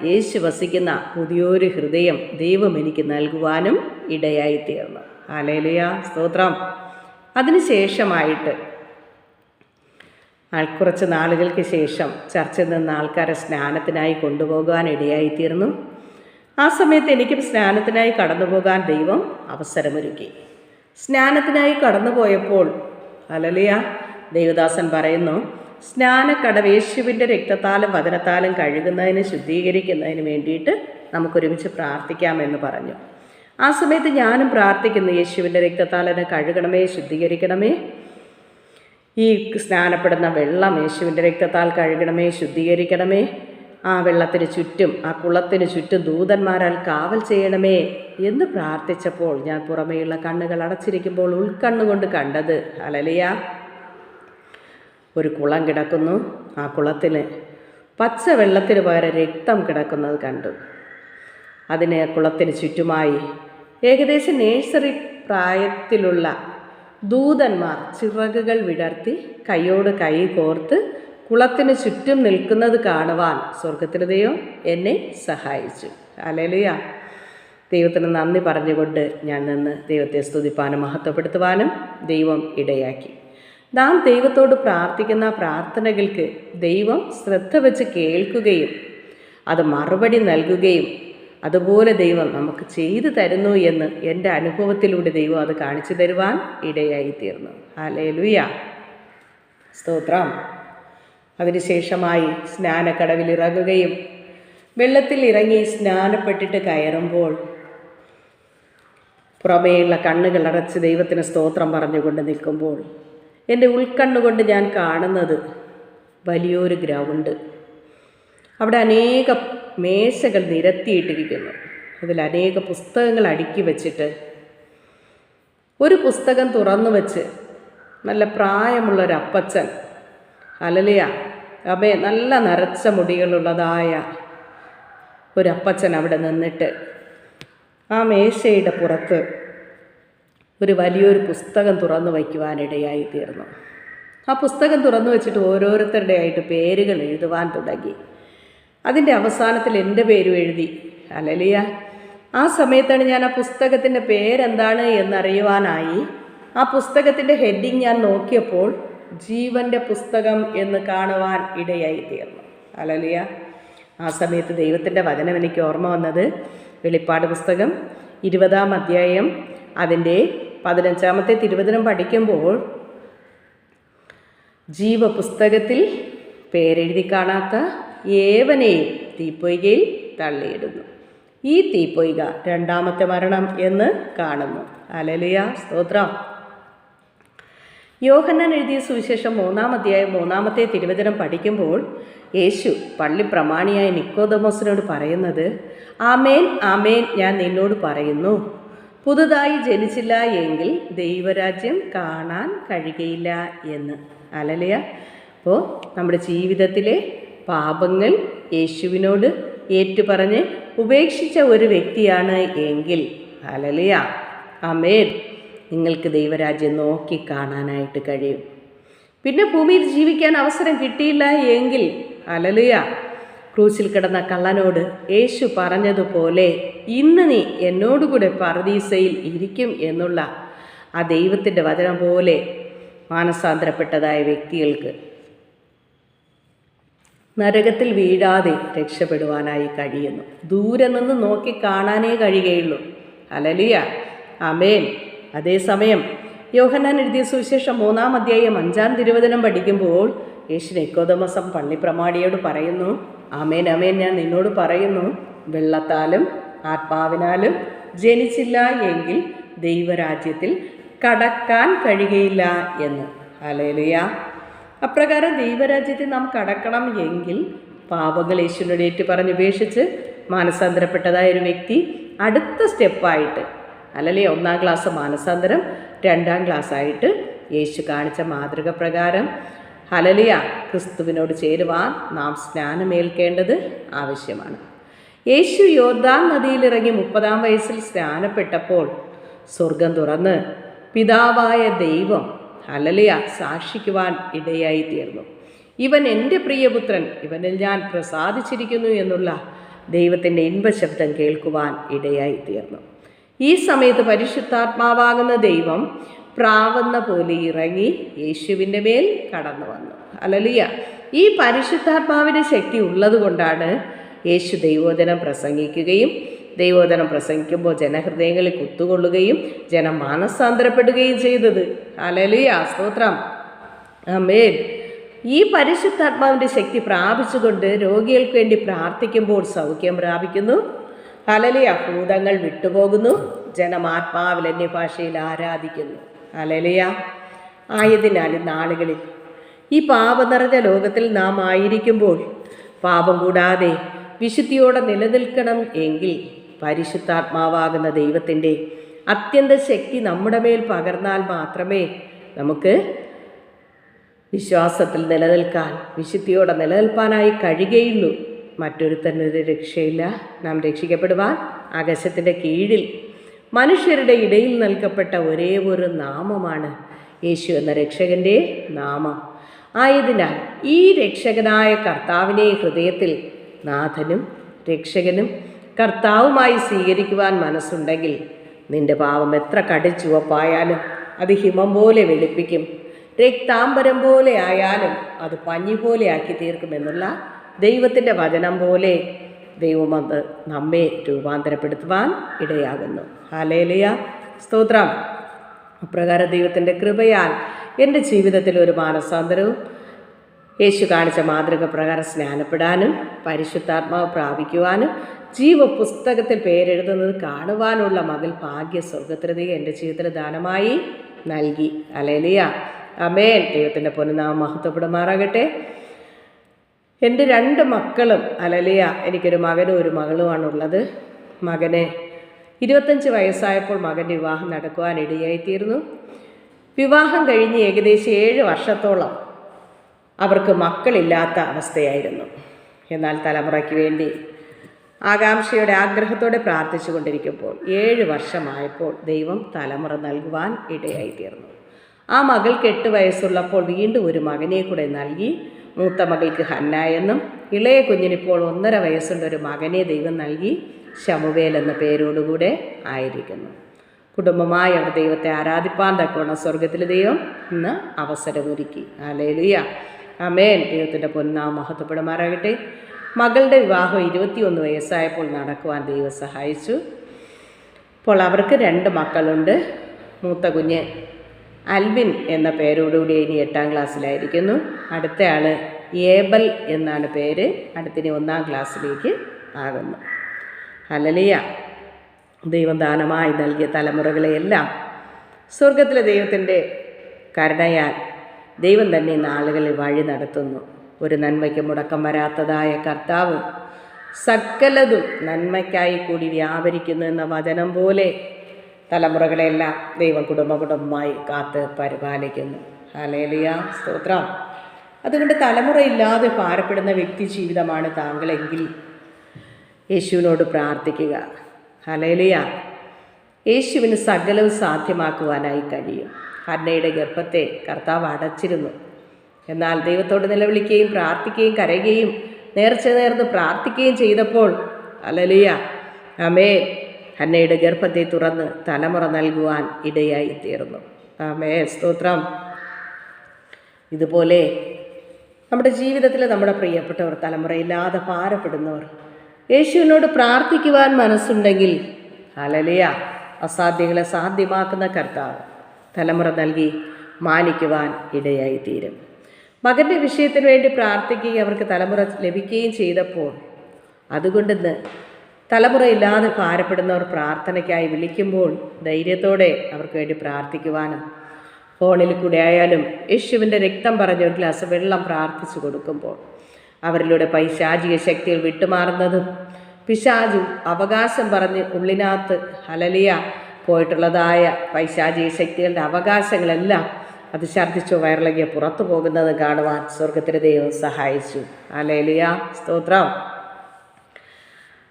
യേശു വസിക്കുന്ന പുതിയൊരു ഹൃദയം ദൈവം എനിക്ക് നൽകുവാനും ഇടയായിത്തീർന്നു. ഹല്ലേലൂയ, സ്തോത്രം. അതിനുശേഷമായിട്ട് കുറച്ച് നാളുകൾക്ക് ശേഷം ചർച്ചിൽ നിന്ന് ആൾക്കാരെ സ്നാനത്തിനായി കൊണ്ടുപോകാൻ ഇടയായിത്തീർന്നു. ആ സമയത്ത് എനിക്കും സ്നാനത്തിനായി കടന്നു പോകാൻ ദൈവം അവസരമൊരുക്കി. സ്നാനത്തിനായി കടന്നു പോയപ്പോൾ, ഹല്ലേലൂയ, ദൈവദാസൻ പറയുന്നു, സ്നാനക്കടവ് യേശുവിൻ്റെ രക്തത്താലും വചനത്താലും കഴുകുന്നതിന് ശുദ്ധീകരിക്കുന്നതിന് വേണ്ടിയിട്ട് നമുക്കൊരുമിച്ച് പ്രാർത്ഥിക്കാമെന്ന് പറഞ്ഞു. ആ സമയത്ത് ഞാനും പ്രാർത്ഥിക്കുന്നു, യേശുവിൻ്റെ രക്തത്താൽ എന്നെ കഴുകണമേ, ശുദ്ധീകരിക്കണമേ. ഈ സ്നാനപ്പെടുന്ന വെള്ളം യേശുവിൻ്റെ രക്തത്താൽ കഴുകണമേ, ശുദ്ധീകരിക്കണമേ. ആ വെള്ളത്തിന് ചുറ്റും, ആ കുളത്തിന് ചുറ്റും ദൂതന്മാരാൽ കാവൽ ചെയ്യണമേ എന്ന് പ്രാർത്ഥിച്ചപ്പോൾ ഞാൻ പുറമേയുള്ള കണ്ണുകൾ അടച്ചിരിക്കുമ്പോൾ ഉൾക്കണ്ണുകൊണ്ട് കണ്ടത്, ഹല്ലേലൂയ, ഒരു കുളം കിടക്കുന്നു. ആ കുളത്തിന് പച്ച വെള്ളത്തിന് പകരം രക്തം കിടക്കുന്നത് കണ്ടു. അതിന് കുളത്തിന് ചുറ്റുമായി ഏകദേശം നേഴ്സറി പ്രായത്തിലുള്ള ദൂതന്മാർ ചിറകുകൾ വിടർത്തി കൈയോട് കൈ കോർത്ത് കുളത്തിന് ചുറ്റും നിൽക്കുന്നത് കാണുവാൻ സ്വർഗത്തിലെ ദൈവം എന്നെ സഹായിച്ചു. ഹല്ലേലൂയ. ദൈവത്തിന് നന്ദി പറഞ്ഞുകൊണ്ട് ഞാൻ നിന്ന് ദൈവത്തെ സ്തുതിപ്പാനും മഹത്വപ്പെടുത്തുവാനും ദൈവം ഇടയാക്കി. നാം ദൈവത്തോട് പ്രാർത്ഥിക്കുന്ന പ്രാർത്ഥനകൾക്ക് ദൈവം ശ്രദ്ധ വെച്ച് കേൾക്കുകയും അത് മറുപടി നൽകുകയും അതുപോലെ ദൈവം നമുക്ക് ചെയ്തു തരുന്നു എന്ന് എൻ്റെ അനുഭവത്തിലൂടെ ദൈവം അത് കാണിച്ചു തരുവാൻ ഇടയായിത്തീർന്നു. ഹല്ലേലൂയ, സ്തോത്രം. അതിനുശേഷമായി സ്നാനക്കടവിൽ ഇറങ്ങുകയും വെള്ളത്തിൽ ഇറങ്ങി സ്നാനപ്പെട്ടിട്ട് കയറുമ്പോൾ പുറമേയുള്ള കണ്ണുകൾ അടച്ച് ദൈവത്തിന് സ്തോത്രം പറഞ്ഞുകൊണ്ട് നിൽക്കുമ്പോൾ എൻ്റെ ഉൾക്കണ്ണുകൊണ്ട് ഞാൻ കാണുന്നത് വലിയൊരു ഗ്രൗണ്ട്. അവിടെ അനേക മേശകൾ നിരത്തിയിട്ടിരിക്കുന്നു. അതിൽ അനേക പുസ്തകങ്ങൾ അടുക്കി വച്ചിട്ട് ഒരു പുസ്തകം തുറന്നു വെച്ച് നല്ല പ്രായമുള്ളൊരപ്പച്ചൻ, ഹല്ലേലൂയ, നല്ല നരച്ച മുടികളുള്ളതായ ഒരപ്പച്ചൻ അവിടെ നിന്നിട്ട് ആ മേശയുടെ പുറത്ത് ഒരു വലിയൊരു പുസ്തകം തുറന്നു വയ്ക്കുവാനിടയായി തീർന്നു. ആ പുസ്തകം തുറന്നു വെച്ചിട്ട് ഓരോരുത്തരുടെ ആയിട്ട് പേരുകൾ എഴുതുവാൻ തുടങ്ങി. അതിൻ്റെ അവസാനത്തിൽ എൻ്റെ പേരും എഴുതി. ഹല്ലേലൂയ. ആ സമയത്താണ് ഞാൻ ആ പുസ്തകത്തിൻ്റെ പേരെന്താണ് എന്നറിയുവാനായി ആ പുസ്തകത്തിൻ്റെ ഹെഡിങ് ഞാൻ നോക്കിയപ്പോൾ ജീവൻ്റെ പുസ്തകം എന്ന് കാണുവാൻ ഇടയായി തീർന്നു. ഹല്ലേലൂയ. ആ സമയത്ത് ദൈവത്തിൻ്റെ വചനം എനിക്ക് ഓർമ്മ വന്നത് വെളിപ്പാട് പുസ്തകം 20-ാം അധ്യായം അതിൻ്റെ 15-ാമത്തെ തിരുവചനം പഠിക്കുമ്പോൾ ജീവപുസ്തകത്തിൽ പേരെഴുതി കാണാത്ത ഏവനെയും തീപ്പൊയ്കയിൽ തള്ളിയിടുന്നു. ഈ തീപ്പൊയ്ക രണ്ടാമത്തെ മരണം എന്ന് കാണുന്നു. ഹല്ലേലൂയ. സ്തോത്രം. യോഹന്നാൻ എഴുതിയ സുവിശേഷം 3-ാം അധ്യായം 3-ാമത്തെ തിരുവചനം പഠിക്കുമ്പോൾ യേശു പള്ളി പ്രമാണിയായ നിക്കോദെമോസിനോട് പറയുന്നത്, ആമേൻ ആമേൻ ഞാൻ നിന്നോട് പറയുന്നു, പുതുതായി ജനിച്ചില്ല എങ്കിൽ ദൈവരാജ്യം കാണാൻ കഴിയുകയില്ല എന്ന്. ഹല്ലേലൂയ. അപ്പോൾ നമ്മുടെ ജീവിതത്തിലെ പാപങ്ങൾ യേശുവിനോട് ഏറ്റുപറഞ്ഞ് ഉപേക്ഷിച്ച ഒരു വ്യക്തിയാണ് എങ്കിൽ, ഹല്ലേലൂയ, ആമേൻ, നിങ്ങൾക്ക് ദൈവരാജ്യം നോക്കി കാണാനായിട്ട് കഴിയും. പിന്നെ ഭൂമിയിൽ ജീവിക്കാൻ അവസരം കിട്ടിയില്ല എങ്കിൽ, ഹല്ലേലൂയ, ക്രൂശിൽ കിടന്ന കള്ളനോട് യേശു പറഞ്ഞതുപോലെ ഇന്ന് നീ എന്നോടുകൂടെ പറുദീസയിൽ ഇരിക്കും എന്നുള്ള ആ ദൈവത്തിൻ്റെ വചനം പോലെ മാനസാന്തരപ്പെട്ടതായ വ്യക്തികൾക്ക് നരകത്തിൽ വീഴാതെ രക്ഷപ്പെടുവാനായി കഴിയുന്നു. ദൂരെ നിന്ന് നോക്കി കാണാനേ കഴിയുകയുള്ളൂ. ഹല്ലേലൂയ, ആമേൻ. അതേസമയം യോഹന്നാൻ എഴുതിയ സുവിശേഷം 3-ാം അധ്യായം 5-ാം തിരുവചനം പഠിക്കുമ്പോൾ യേശു നിക്കോദെമോസ് പള്ളി പ്രമാണിയോട് പറയുന്നു, ആമേൻ ആമേൻ ഞാൻ നിന്നോട് പറയുന്നു, വെള്ളത്താലും ആത്മാവിനാലും ജനിച്ചില്ല എങ്കിൽ ദൈവരാജ്യത്തിൽ കടക്കാൻ കഴിയുകയില്ല എന്ന്. ഹല്ലേലൂയ. അപ്രകാരം ദൈവരാജ്യത്തിൽ നാം കടക്കണം എങ്കിൽ പാപങ്ങൾ യേശുവിനോട് ഏറ്റുപറഞ്ഞ് ഉപേക്ഷിച്ച് മാനസാന്തരപ്പെട്ടതായ ഒരു വ്യക്തി അടുത്ത സ്റ്റെപ്പായിട്ട്, ഹല്ലേലൂയ, 1-ാം ക്ലാസ് മാനസാന്തരം, 2-ാം ക്ലാസ്സായിട്ട് യേശു കാണിച്ച മാതൃക പ്രകാരം, ഹല്ലേലൂയ, ക്രിസ്തുവിനോട് ചേരുവാൻ നാം സ്നാനമേൽക്കേണ്ടത് ആവശ്യമാണ്. യേശു യോർദാൻ നദിയിലിറങ്ങി 30-ാം വയസ്സിൽ സ്നാനപ്പെട്ടപ്പോൾ സ്വർഗം തുറന്ന് പിതാവായ ദൈവം, ഹല്ലേലൂയ, സാക്ഷിക്കുവാൻ ഇടയായി തീർന്നു. ഇവൻ എൻ്റെ പ്രിയപുത്രൻ, ഇവനിൽ ഞാൻ പ്രസാദിച്ചിരിക്കുന്നു എന്നുള്ള ദൈവത്തിൻ്റെ ഇൻപശബ്ദം കേൾക്കുവാൻ ഇടയായി തീർന്നു. ഈ സമയത്ത് പരിശുദ്ധാത്മാവാകുന്ന ദൈവം പ്രാവുന്ന പോലെ ഇറങ്ങി യേശുവിൻ്റെ മേൽ കടന്നു വന്നു. ഹല്ലേലൂയ. ഈ പരിശുദ്ധാത്മാവിൻ്റെ ശക്തി ഉള്ളത് കൊണ്ടാണ് യേശു ദൈവവചനം പ്രസംഗിക്കുകയും ദൈവവചനം പ്രസംഗിക്കുമ്പോൾ ജനഹൃദയങ്ങളിൽ കുത്തുകൊള്ളുകയും ജനം മാനസാന്തരപ്പെടുകയും ചെയ്തത്. ഹല്ലേലൂയ, സ്തോത്രം, ആമേൻ. ഈ പരിശുദ്ധാത്മാവിൻ്റെ ശക്തി പ്രാപിച്ചുകൊണ്ട് രോഗികൾക്ക് വേണ്ടി പ്രാർത്ഥിക്കുമ്പോൾ സൗഖ്യം പ്രാപിക്കുന്നു. ഹല്ലേലൂയ, ഭൂതങ്ങൾ വിട്ടുപോകുന്നു, ജനം ആത്മാവിൽ അന്യഭാഷയിൽ ആരാധിക്കുന്നു. ഹല്ലേലൂയ. ആയതിനാൽ നാളുകളിൽ ഈ പാപം നിറഞ്ഞ ലോകത്തിൽ നാം ആയിരിക്കുമ്പോൾ പാപം കൂടാതെ വിശുദ്ധിയോടെ നിലനിൽക്കണം എങ്കിൽ പരിശുദ്ധാത്മാവാകുന്ന ദൈവത്തിൻ്റെ അത്യന്ത ശക്തി നമ്മുടെ മേൽ പകർന്നാൽ മാത്രമേ നമുക്ക് വിശ്വാസത്തിൽ നിലനിൽക്കാൻ, വിശുദ്ധിയോടെ നിലനിൽപ്പാനായി കഴിയുകയുള്ളൂ. മറ്റൊരുത്തനൊരു രക്ഷയില്ല. നാം രക്ഷിക്കപ്പെടുവാൻ ആകാശത്തിൻ്റെ കീഴിൽ മനുഷ്യരുടെ ഇടയിൽ നൽകപ്പെട്ട ഒരേ ഒരു നാമമാണ് യേശു എന്ന രക്ഷകൻ്റെ നാമം. ആയതിനാൽ ഈ രക്ഷകനായ കർത്താവിനെ ഹൃദയത്തിൽ നാഥനും രക്ഷകനും കർത്താവുമായി സ്വീകരിക്കുവാൻ മനസ്സുണ്ടെങ്കിൽ നിന്റെ പാപം എത്ര കടുചുവപ്പായാലും അത് ഹിമം പോലെ വെളുപ്പിക്കും, രക്താംബരം പോലെ ആയാലും അത് പഞ്ഞി പോലെ ആക്കി തീർക്കുമെന്നുള്ള ദൈവത്തിൻ്റെ വചനം പോലെ ദൈവം അത് നമ്മെ രൂപാന്തരപ്പെടുത്തുവാൻ ഇടയാകുന്നു. ഹല്ലേലൂയ, സ്തോത്രം. അപ്രകാരം ദൈവത്തിൻ്റെ കൃപയാൽ എൻ്റെ ജീവിതത്തിൽ ഒരു മാനസാന്തരവും യേശു കാണിച്ച മാതൃക പ്രകാരം സ്നാനപ്പെടാനും പരിശുദ്ധാത്മാവ് പ്രാപിക്കുവാനും ജീവപുസ്തകത്തിൽ പേരെഴുതുന്നത് കാണുവാനുള്ള മകൾ ഭാഗ്യ സ്വർഗത്രതി എൻ്റെ ജീവിതത്തിൽ ദാനമായി നൽകി. ഹല്ലേലൂയ, ആമേൻ. ദൈവത്തിൻ്റെ പൊന്നുനാമം മഹത്വപ്പെടുമാറാകട്ടെ. എൻ്റെ 2 മക്കളും, ഹല്ലേലൂയ, എനിക്കൊരു മകനും ഒരു മകളുമാണുള്ളത്. മകന് 25 വയസ്സായപ്പോൾ മകൻ്റെ വിവാഹം നടക്കുവാൻ ഇടയായിത്തീർന്നു. വിവാഹം കഴിഞ്ഞ് ഏകദേശം 7 വർഷത്തോളം അവർക്ക് മക്കളില്ലാത്ത അവസ്ഥയായിരുന്നു. എന്നാൽ തലമുറയ്ക്ക് വേണ്ടി ആകാംക്ഷയോടെ ആഗ്രഹത്തോടെ പ്രാർത്ഥിച്ചു കൊണ്ടിരിക്കുമ്പോൾ 7 വർഷമായപ്പോൾ ദൈവം തലമുറ നൽകുവാൻ ഇടയായിത്തീർന്നു. ആ മകൾക്ക് 8 വയസ്സുള്ളപ്പോൾ വീണ്ടും ഒരു മകനെ കൂടെ നൽകി. മൂത്ത മകൾക്ക് ഹന്ന എന്നും ഇളയ കുഞ്ഞിനിപ്പോൾ 1.5 വയസ്സുള്ള ഒരു മകനെ ദൈവം നൽകി. ശമൂവേൽ എന്ന പേരോടുകൂടെ ആയിരിക്കുന്നു. കുടുംബമായി അവർ ദൈവത്തെ ആരാധിപ്പാൻ തക്കവണ്ണം സ്വർഗത്തിലെ ദൈവം ഇന്ന് അവസരമൊരുക്കി. ഹല്ലേലൂയ, ആമേൻ. ദൈവത്തിൻ്റെ പൊന്നാമം മഹത്വപ്പെടുമാറാകട്ടെ. മകളുടെ വിവാഹം 21 വയസ്സായപ്പോൾ നടക്കുവാൻ ദൈവം സഹായിച്ചു. ഇപ്പോൾ അവർക്ക് 2 മക്കളുണ്ട്. മൂത്ത കുഞ്ഞ് അൽവിൻ എന്ന പേരോടുകൂടി ഇനി 8ാം ക്ലാസ്സിലായിരിക്കുന്നു. അടുത്തയാൾ ഏബൽ എന്നാണ് പേര്. അടുത്തിനി 1ാം ക്ലാസ്സിലേക്ക് ആകുന്നു. ഹല്ലേലൂയ. ദൈവം ദാനമായി നൽകിയ തലമുറകളെയെല്ലാം സ്വർഗത്തിലെ ദൈവത്തിൻ്റെ കരുണയാൽ ദൈവം തന്നെ നാളുകളിൽ വഴി നടത്തുന്നു. ഒരു നന്മയ്ക്ക് മുടക്കം വരാത്തതായ കർത്താവ് സകലതും നന്മയ്ക്കായി കൂടി വ്യാപരിക്കുന്നു എന്ന വചനം പോലെ തലമുറകളെല്ലാം ദൈവം കുടുംബമായി കാത്ത് പരിപാലിക്കുന്നു. ഹല്ലേലൂയ, സ്തോത്രം. അതുകൊണ്ട് തലമുറയില്ലാതെ ഭാരപ്പെടുന്ന വ്യക്തി ജീവിതമാണ് താങ്കളെങ്കിൽ യേശുവിനോട് പ്രാർത്ഥിക്കുക. ഹല്ലേലൂയ. യേശുവിന് സകലവും സാധ്യമാക്കുവാനായി കഴിയും. ഹന്നയുടെ ഗർഭത്തെ കർത്താവ് അടച്ചിരുന്നു. എന്നാൽ ദൈവത്തോട് നിലവിളിക്കുകയും പ്രാർത്ഥിക്കുകയും കരയുകയും നേർച്ച നേർന്ന് പ്രാർത്ഥിക്കുകയും ചെയ്തപ്പോൾ ഹല്ലേലൂയ, ആമേൻ, ഹന്നയുടെ ഗർഭത്തെ തുറന്ന് തലമുറ നൽകുവാൻ ഇടയായി തീർന്നു. ആമേൻ, സ്തോത്രം. ഇതുപോലെ നമ്മുടെ ജീവിതത്തിൽ നമ്മുടെ പ്രിയപ്പെട്ടവർ, തലമുറയില്ലാതെ ഭാരപ്പെടുന്നവർ, യേശുവിനോട് പ്രാർത്ഥിക്കുവാൻ മനസ്സുണ്ടെങ്കിൽ ഹല്ലേലൂയ, അസാധ്യങ്ങളെ സാധ്യമാക്കുന്ന കർത്താവ് തലമുറ നൽകി മാനിക്കുവാൻ ഇടയായി തീരും. മകൻ്റെ വിഷയത്തിന് വേണ്ടി പ്രാർത്ഥിക്കുകയും അവർക്ക് തലമുറ ലഭിക്കുകയും ചെയ്തപ്പോൾ അതുകൊണ്ടിന്ന് തലമുറയില്ലാതെ ഭാരപ്പെടുന്നവർ പ്രാർത്ഥനയ്ക്കായി വിളിക്കുമ്പോൾ ധൈര്യത്തോടെ അവർക്ക് വേണ്ടി പ്രാർത്ഥിക്കുവാനും ഫോണിൽ കൂടെ ആയാലും യേശുവിൻ്റെ രക്തം പറഞ്ഞ ഒരു ഗ്ലാസ് വെള്ളം പ്രാർത്ഥിച്ചു കൊടുക്കുമ്പോൾ അവരിലൂടെ പൈശാചിക ശക്തികൾ വിട്ടുമാറുന്നതും പിശാചും അവകാശം പറഞ്ഞ് ഉള്ളിനകത്ത് ഹല്ലേലൂയ പോയിട്ടുള്ളതായ പൈശാചിക ശക്തികളുടെ അവകാശങ്ങളെല്ലാം അത് ഛർദ്ദിച്ചോ വയറിളകിയോ പുറത്തു പോകുന്നത് കാണുവാൻ സ്വർഗത്തിലെ ദൈവം സഹായിച്ചു. ഹല്ലേലൂയ, സ്തോത്രം.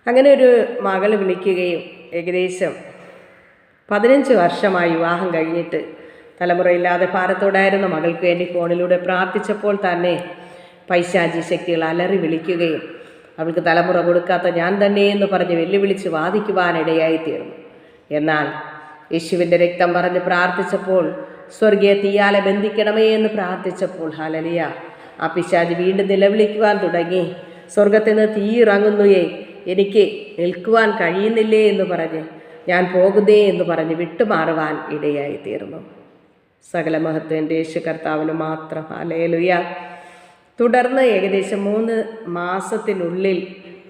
അങ്ങനെ ഒരു മകൾ വിളിക്കുകയും ഏകദേശം 15 വർഷമായി വിവാഹം കഴിഞ്ഞിട്ട് തലമുറയില്ലാതെ ഭാരത്തോടായിരുന്ന മകൾക്ക് വേണ്ടി ഫോണിലൂടെ പ്രാർത്ഥിച്ചപ്പോൾ തന്നെ പൈശാചി ശക്തികൾ അലറി വിളിക്കുകയും അവൾക്ക് തലമുറ കൊടുക്കാത്ത ഞാൻ തന്നെ എന്ന് പറഞ്ഞ് വെല്ലുവിളിച്ച് വാദിക്കുവാനിടയായി തീർന്നു. എന്നാൽ യേശുവിൻ്റെ രക്തം പറഞ്ഞ് പ്രാർത്ഥിച്ചപ്പോൾ, സ്വർഗീയ തീയാലെ ബന്ധിക്കണമേ എന്ന് പ്രാർത്ഥിച്ചപ്പോൾ ഹല്ലേലൂയ, ആ പിശാച് വീണ്ടും നിലവിളിക്കുവാൻ തുടങ്ങി. സ്വർഗത്തിൽ നിന്ന് തീ ഇറങ്ങുന്നുയേ, എനിക്ക് നിൽക്കുവാൻ കഴിയുന്നില്ലേ എന്ന് പറഞ്ഞ് ഞാൻ പോകുന്നേ എന്ന് പറഞ്ഞ് വിട്ടുമാറുവാൻ ഇടയായി തീർന്നു. സകല മഹത്വം യേശു കർത്താവിന് മാത്രം. ഹല്ലേലൂയ. തുടർന്ന് ഏകദേശം 3 മാസത്തിനുള്ളിൽ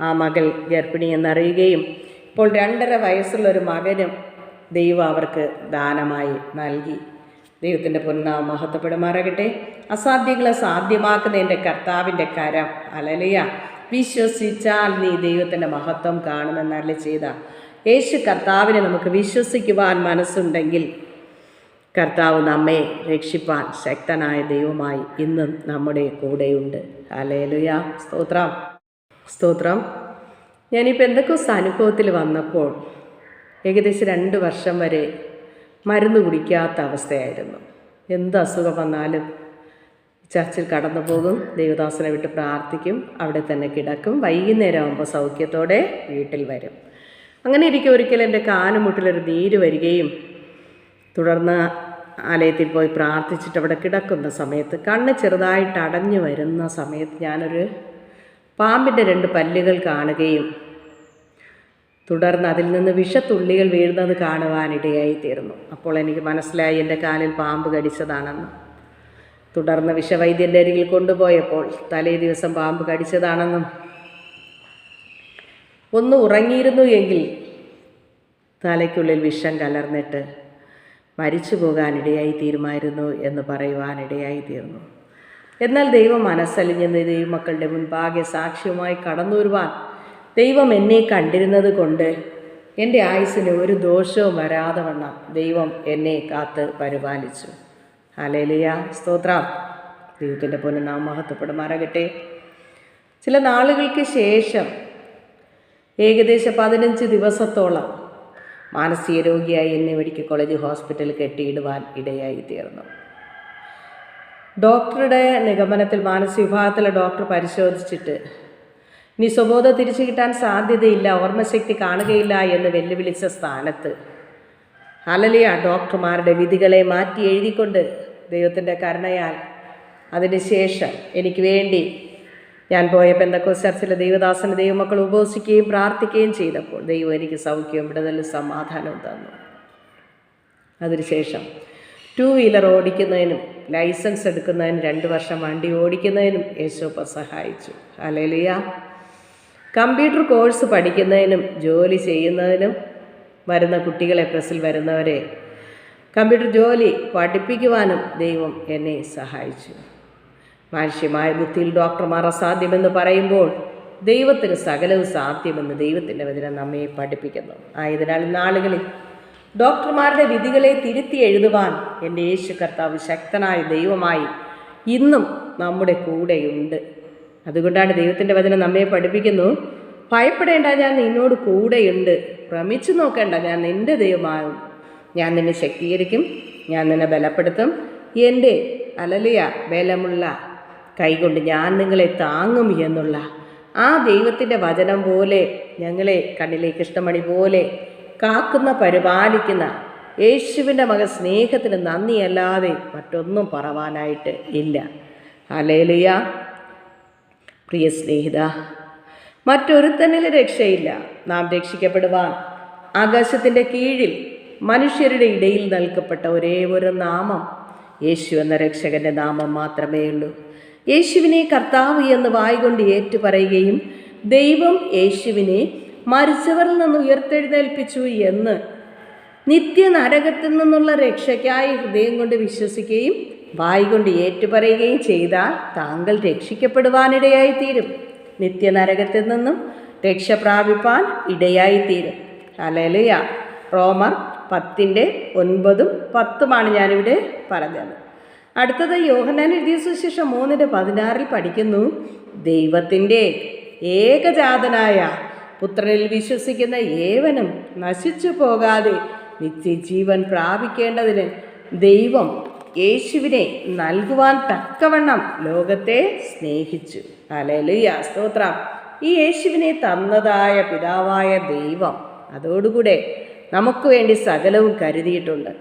ആ മകൾ ഗർഭിണി എന്നറിയുകയും ഇപ്പോൾ 2.5 വയസ്സുള്ളൊരു മകനും ദൈവം അവർക്ക് ദാനമായി നൽകി. ദൈവത്തിൻ്റെ പൊന്നാമം മഹത്വപ്പെടുമാറാകട്ടെ. അസാധ്യങ്ങളെ സാധ്യമാക്കുന്ന എൻ്റെ കർത്താവിൻ്റെ കരം. ഹല്ലേലൂയ. വിശ്വസിച്ചാൽ നീ ദൈവത്തിൻ്റെ മഹത്വം കാണുമെന്നല്ല ചെയ്ത യേശു കർത്താവിനെ നമുക്ക് വിശ്വസിക്കുവാൻ മനസ്സുണ്ടെങ്കിൽ കർത്താവ് നമ്മെ രക്ഷിപ്പാൻ ശക്തനായ ദൈവമായി ഇന്നും നമ്മുടെ കൂടെയുണ്ട്. ഹല്ലേലൂയ, സ്തോത്രം, സ്തോത്രം. ഞാനിപ്പോൾ എന്തൊക്കെ അനുഭവത്തിൽ വന്നപ്പോൾ ഏകദേശം 2 വർഷം വരെ മരുന്ന് കുടിക്കാത്ത അവസ്ഥയായിരുന്നു. എന്ത് അസുഖം വന്നാലും ചർച്ചിൽ കടന്നു പോകും, ദേവദാസനെ വിട്ട് പ്രാർത്ഥിക്കും, അവിടെ തന്നെ കിടക്കും, വൈകുന്നേരം ആകുമ്പോൾ സൗഖ്യത്തോടെ വീട്ടിൽ വരും. അങ്ങനെ ഇരിക്കും. ഒരിക്കലും എൻ്റെ കാലുമുട്ടിലൊരു നീര് വരികയും തുടർന്ന് ആലയത്തിൽ പോയി പ്രാർത്ഥിച്ചിട്ട് അവിടെ കിടക്കുന്ന സമയത്ത് കണ്ണ് ചെറുതായിട്ട് അടഞ്ഞു വരുന്ന സമയത്ത് ഞാനൊരു പാമ്പിൻ്റെ 2 പല്ലുകൾ കാണുകയും തുടർന്ന് അതിൽ നിന്ന് വിഷത്തുള്ളികൾ വീഴുന്നത് കാണുവാനിടയായി തീർന്നു. അപ്പോൾ എനിക്ക് മനസ്സിലായി എൻ്റെ കാലിൽ പാമ്പ് കടിച്ചതാണെന്ന്. തുടർന്ന് വിഷവൈദ്യൻ്റെ അരികിൽ കൊണ്ടുപോയപ്പോൾ തലേ ദിവസം പാമ്പ് കടിച്ചതാണെന്നും ഒന്ന് ഉറങ്ങിയിരുന്നു എങ്കിൽ തലയ്ക്കുള്ളിൽ വിഷം കലർന്നിട്ട് മരിച്ചു പോകാനിടയായി തീരുമായിരുന്നു എന്ന് പറയുവാനിടയായി തീർന്നു. എന്നാൽ ദൈവം മനസ്സലിഞ്ഞ് ദൈവമക്കളുടെ മുൻപാകെ സാക്ഷ്യമായി കടന്നു വരുവാൻ ദൈവം എന്നെ കണ്ടിരുന്നത് കൊണ്ട് എൻ്റെ ആയുസ്സിന് ഒരു ദോഷവും വരാതെ വണ്ണം ദൈവം എന്നെ കാത്ത് പരിപാലിച്ചു. ഹല്ലേലൂയ, സ്തോത്രം. ദൈവത്തിൻ്റെ പൊന്നുനാമം മഹത്വപ്പെടുമാറാകട്ടെ. ചില നാളുകൾക്ക് ശേഷം ഏകദേശം 15 ദിവസത്തോളം മാനസിക രോഗിയായി എന്നെ മെഡിക്കൽ കോളേജ് ഹോസ്പിറ്റലിൽ കെട്ടിയിടുവാൻ ഇടയായി തീർന്നു. ഡോക്ടറുടെ നിഗമനത്തിൽ, മാനസിക വിഭാഗത്തിലെ ഡോക്ടർ പരിശോധിച്ചിട്ട് ഇനി സ്വബോധം തിരിച്ചു കിട്ടാൻ സാധ്യതയില്ല, ഓർമ്മശക്തി കാണുകയില്ല എന്ന് വെല്ലുവിളിച്ച സ്ഥാനത്ത് ഹല്ലേലൂയ ഡോക്ടർമാരുടെ വിധികളെ മാറ്റി എഴുതിക്കൊണ്ട് ദൈവത്തിൻ്റെ കരുണയാൽ അതിനുശേഷം എനിക്ക് വേണ്ടി ഞാൻ പോയ പെന്തക്കോസ്ത് ചർച്ചിലെ ദൈവദാസന് ദൈവമക്കൾ ഉപവസിക്കുകയും പ്രാർത്ഥിക്കുകയും ചെയ്തപ്പോൾ ദൈവം എനിക്ക് സൗഖ്യവും വിടുതലും സമാധാനവും തന്നു. അതിനുശേഷം 2 വീലർ ഓടിക്കുന്നതിനും ലൈസൻസ് എടുക്കുന്നതിനും 2 വർഷം വണ്ടി ഓടിക്കുന്നതിനും യേശുപ്പ സഹായിച്ചു. ഹല്ലേലൂയ. കമ്പ്യൂട്ടർ കോഴ്സ് പഠിക്കുന്നതിനും ജോലി ചെയ്യുന്നതിനും വരുന്ന കുട്ടികളെ, പ്രസിൽ വരുന്നവരെ കമ്പ്യൂട്ടർ ജോലി പഠിപ്പിക്കുവാനും ദൈവം എന്നെ സഹായിച്ചു. മാനുഷ്യമായ ബുദ്ധിയിൽ ഡോക്ടർമാർ അസാധ്യമെന്ന് പറയുമ്പോൾ ദൈവത്തിന് സകലവും സാധ്യമെന്ന് ദൈവത്തിൻ്റെ വചനം നമ്മെ പഠിപ്പിക്കുന്നു. ആയതിനാൽ നാളുകളിൽ ഡോക്ടർമാരുടെ വിധികളെ തിരുത്തി എഴുതുവാൻ എൻ്റെ യേശു കർത്താവ് ശക്തനായ ദൈവമായി ഇന്നും നമ്മുടെ കൂടെയുണ്ട്. അതുകൊണ്ടാണ് ദൈവത്തിൻ്റെ വചനം നമ്മെ പഠിപ്പിക്കുന്നു, ഭയപ്പെടേണ്ട, ഞാൻ നിന്നോട് കൂടെയുണ്ട്, ഭ്രമിച്ചു നോക്കേണ്ട, ഞാൻ നിൻ്റെ ദൈവമാകും, ഞാൻ നിന്നെ ശക്തീകരിക്കും, ഞാൻ നിന്നെ ബലപ്പെടുത്തും, എൻ്റെ ഹല്ലേലൂയ ബലമുള്ള കൈകൊണ്ട് ഞാൻ നിങ്ങളെ താങ്ങും എന്നുള്ള ആ ദൈവത്തിൻ്റെ വചനം പോലെ ഞങ്ങളെ കണ്ണിലേക്ക് ഇഷ്ടമണി പോലെ കാക്കുന്ന, പരിപാലിക്കുന്ന യേശുവിൻ്റെ മകൻ സ്നേഹത്തിന് നന്ദിയല്ലാതെ മറ്റൊന്നും പറവാനായിട്ട് ഇല്ല. ഹല്ലേലൂയ. പ്രിയ സ്നേഹിത, മറ്റൊരുത്തനിൽ രക്ഷയില്ല. നാം രക്ഷിക്കപ്പെടുവാൻ ആകാശത്തിൻ്റെ കീഴിൽ മനുഷ്യരുടെ ഇടയിൽ നൽകപ്പെട്ട ഒരേ ഒരു നാമം യേശു എന്ന രക്ഷകൻ്റെ നാമം മാത്രമേ ഉള്ളൂ. യേശുവിനെ കർത്താവ് എന്ന് വായ്കൊണ്ട് ഏറ്റുപറയുകയും ദൈവം യേശുവിനെ മരിച്ചവരിൽ നിന്ന് ഉയർത്തെഴുന്നേൽപ്പിച്ചു എന്ന് നിത്യനരകത്തിൽ നിന്നുള്ള രക്ഷയ്ക്കായി ഹൃദയം കൊണ്ട് വിശ്വസിക്കുകയും വായ്കൊണ്ട് ഏറ്റുപറയുകയും ചെയ്താൽ താങ്കൾ രക്ഷിക്കപ്പെടുവാനിടയായിത്തീരും. നിത്യനരകത്തിൽ നിന്നും രക്ഷ പ്രാപിപ്പാൻ ഇടയായിത്തീരും. ഹല്ലേലൂയ. റോമർ 10:9-10 ഞാനിവിടെ പറഞ്ഞത്. അടുത്തത് യോഹന്നാൻ എഴുതിയ സുവിശേഷം 3:16 പഠിക്കുന്നു, ദൈവത്തിൻ്റെ ഏകജാതനായ പുത്രനിൽ വിശ്വസിക്കുന്ന ഏവനും നശിച്ചു പോകാതെ നിത്യജീവൻ പ്രാപിക്കേണ്ടതിന് ദൈവം യേശുവിനെ നൽകുവാൻ തക്കവണ്ണം ലോകത്തെ സ്നേഹിച്ചു. ഹല്ലേലൂയ, സ്തോത്രം. ഈ യേശുവിനെ തന്നതായ പിതാവായ ദൈവം അതോടുകൂടെ നമുക്ക് വേണ്ടി സകലവും കരുതിയിട്ടുണ്ട്.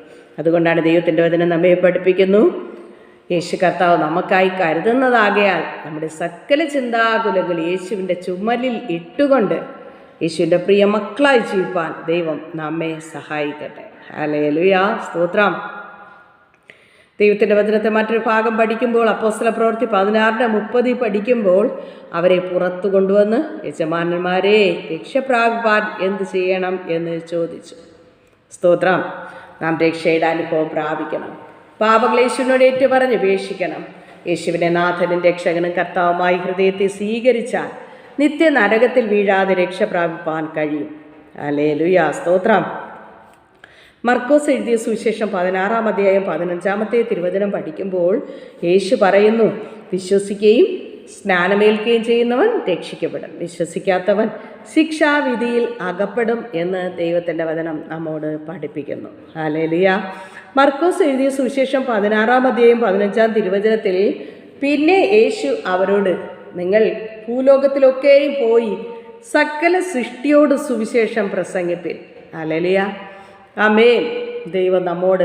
അതുകൊണ്ടാണ് ദൈവത്തിൻ്റെ വചനം നമ്മെ പഠിപ്പിക്കുന്നു, യേശു കർത്താവ് നമുക്കായി കരുതുന്നതാകയാൽ നമ്മുടെ സകല ചിന്താകുലകൾ യേശുവിൻ്റെ ചുമലിൽ ഇട്ടുകൊണ്ട് യേശുവിൻ്റെ പ്രിയ മക്കളായി ജീവിപ്പാൻ ദൈവം നമ്മെ സഹായിക്കട്ടെ. ഹല്ലേലൂയ, സ്തോത്രം. ദൈവത്തിൻ്റെ വചനത്തെ മറ്റൊരു ഭാഗം പഠിക്കുമ്പോൾ അപ്പോസ്തലപ്രവൃത്തി 16:30 പഠിക്കുമ്പോൾ അവരെ പുറത്തു കൊണ്ടുവന്ന് യജമാനന്മാരെ രക്ഷപ്രാപിപ്പാൻ എന്ത് ചെയ്യണം എന്ന് ചോദിച്ചു. സ്തോത്രം. നാം രക്ഷയുടെ അനുഭവം പ്രാപിക്കണം. പാപങ്ങൾ യേശുവിനോട് ഏറ്റുപറഞ്ഞ് ഉപേക്ഷിക്കണം. യേശുവിനെ നാഥനും രക്ഷകനും കർത്താവുമായി ഹൃദയത്തെ സ്വീകരിച്ചാൽ നിത്യനരകത്തിൽ വീഴാതെ രക്ഷ പ്രാപിപ്പാൻ കഴിയും. ഹല്ലേലൂയ, സ്തോത്രം. മർക്കോസ് എഴുതിയ സുവിശേഷം 16-15 തിരുവചനം പഠിക്കുമ്പോൾ യേശു പറയുന്നു, വിശ്വസിക്കുകയും സ്നാനമേൽക്കുകയും ചെയ്യുന്നവൻ രക്ഷിക്കപ്പെടും, വിശ്വസിക്കാത്തവൻ ശിക്ഷാവിധിയിൽ അകപ്പെടും എന്ന് ദൈവത്തിൻ്റെ വചനം നമ്മോട് പഠിപ്പിക്കുന്നു. ഹല്ലേലൂയ. മർക്കോസ് എഴുതിയ സുവിശേഷം 16-15 തിരുവചനത്തിൽ പിന്നെ യേശു അവരോട്, നിങ്ങൾ ഭൂലോകത്തിലൊക്കെയും പോയി സകല സൃഷ്ടിയോട് സുവിശേഷം പ്രസംഗിപ്പിൻ. ഹല്ലേലൂയ, ആമേൻ. ദൈവം നമ്മോട്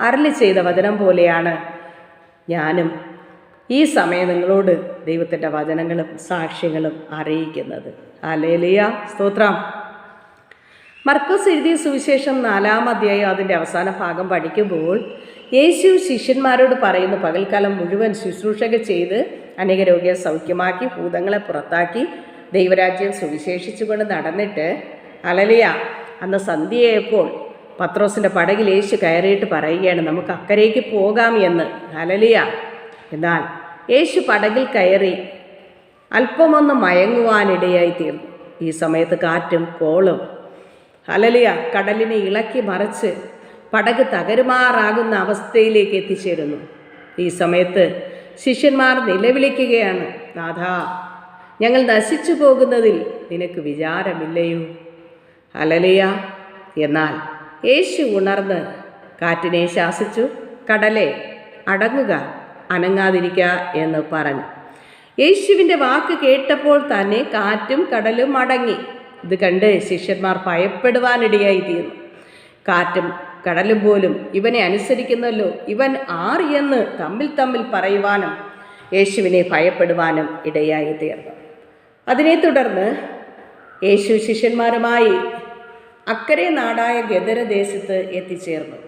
അരുളി ചെയ്ത വചനം പോലെയാണ് ഞാനും ഈ സമയം നിങ്ങളോട് ദൈവത്തിൻ്റെ വചനങ്ങളും സാക്ഷ്യങ്ങളും അറിയിക്കുന്നത്. ഹല്ലേലൂയ, സ്തോത്രം. മർക്കോസ് എഴുതിയ സുവിശേഷം 4-ാം അധ്യായം അതിൻ്റെ അവസാന ഭാഗം പഠിക്കുമ്പോൾ യേശു ശിഷ്യന്മാരോട് പറയുന്നു, പകൽക്കാലം മുഴുവൻ ശുശ്രൂഷകൾ ചെയ്ത് അനേക രോഗിയെ സൗഖ്യമാക്കി ഭൂതങ്ങളെ പുറത്താക്കി ദൈവരാജ്യം സുവിശേഷിച്ചുകൊണ്ട് നടന്നിട്ട്, ഹല്ലേലൂയ, അന്ന് സന്ധ്യയായപ്പോൾ പത്രോസിൻ്റെ പടകിൽ യേശു കയറിയിട്ട് പറയുകയാണ്, നമുക്ക് അക്കരയ്ക്ക് പോകാം എന്ന്. ഹല്ലേലൂയ. എന്നാൽ യേശു പടകിൽ കയറി അല്പമൊന്ന് മയങ്ങുവാനിടയായി തീർന്നു. ഈ സമയത്ത് കാറ്റും കോളും ഹല്ലേലൂയ കടലിനെ ഇളക്കി മറിച്ച് പടക് തകരുമാറാകുന്ന അവസ്ഥയിലേക്ക് എത്തിച്ചേരുന്നു. ഈ സമയത്ത് ശിഷ്യന്മാർ നിലവിളിക്കുകയാണ്, നാഥാ ഞങ്ങൾ നശിച്ചു പോകുന്നതിൽ നിനക്ക് വിചാരമില്ലയോ? ഹല്ലേലൂയ. എന്നാൽ യേശു ഉണർന്ന് കാറ്റിനെ ശാസിച്ചു, കടലേ അടങ്ങുക, അനങ്ങാതിരിക്കുക എന്ന് പറഞ്ഞു. യേശുവിൻ്റെ വാക്ക് കേട്ടപ്പോൾ തന്നെ കാറ്റും കടലും അടങ്ങി. ഇത് കണ്ട് ശിഷ്യന്മാർ ഭയപ്പെടുവാനിടയായി തീർന്നു. കാറ്റും കടലും പോലും ഇവനെ അനുസരിക്കുന്നല്ലോ, ഇവൻ ആർ എന്ന് തമ്മിൽ തമ്മിൽ പറയുവാനും യേശുവിനെ ഭയപ്പെടുവാനും ഇടയായി തീർന്നു. അതിനെ തുടർന്ന് യേശു ശിഷ്യന്മാരുമായി അക്കരെ നാടായ ഗദരദേശത്ത് എത്തിച്ചേർന്നു.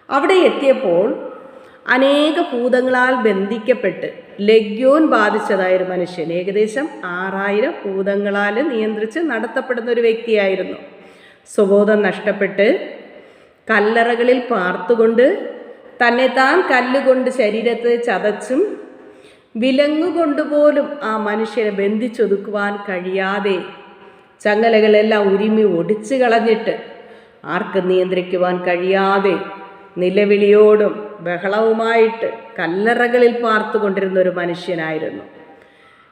അവിടെ എത്തിയപ്പോൾ അനേക ഭൂതങ്ങളാൽ ബന്ധിക്കപ്പെട്ട് ലഗ്യോൻ ബാധിച്ചതായൊരു മനുഷ്യൻ, ഏകദേശം 6000 ഭൂതങ്ങളാൽ നിയന്ത്രിച്ച് നടത്തപ്പെടുന്ന ഒരു വ്യക്തിയായിരുന്നു. സ്വബോധം നഷ്ടപ്പെട്ട് കല്ലറകളിൽ പാർത്തുകൊണ്ട് തന്നെത്താൻ കല്ലുകൊണ്ട് ശരീരത്തെ ചതച്ചും വിലങ്ങുകൊണ്ടുപോലും ആ മനുഷ്യനെ ബന്ധിച്ചൊതുക്കുവാൻ കഴിയാതെ ചങ്ങലകളെല്ലാം ഉരുമി ഒടിച്ചു കളഞ്ഞിട്ട് ആർക്കും നിയന്ത്രിക്കുവാൻ കഴിയാതെ നിലവിളിയോടും ബഹളവുമായിട്ട് കല്ലറകളിൽ പാർത്തുകൊണ്ടിരുന്ന ഒരു മനുഷ്യനായിരുന്നു.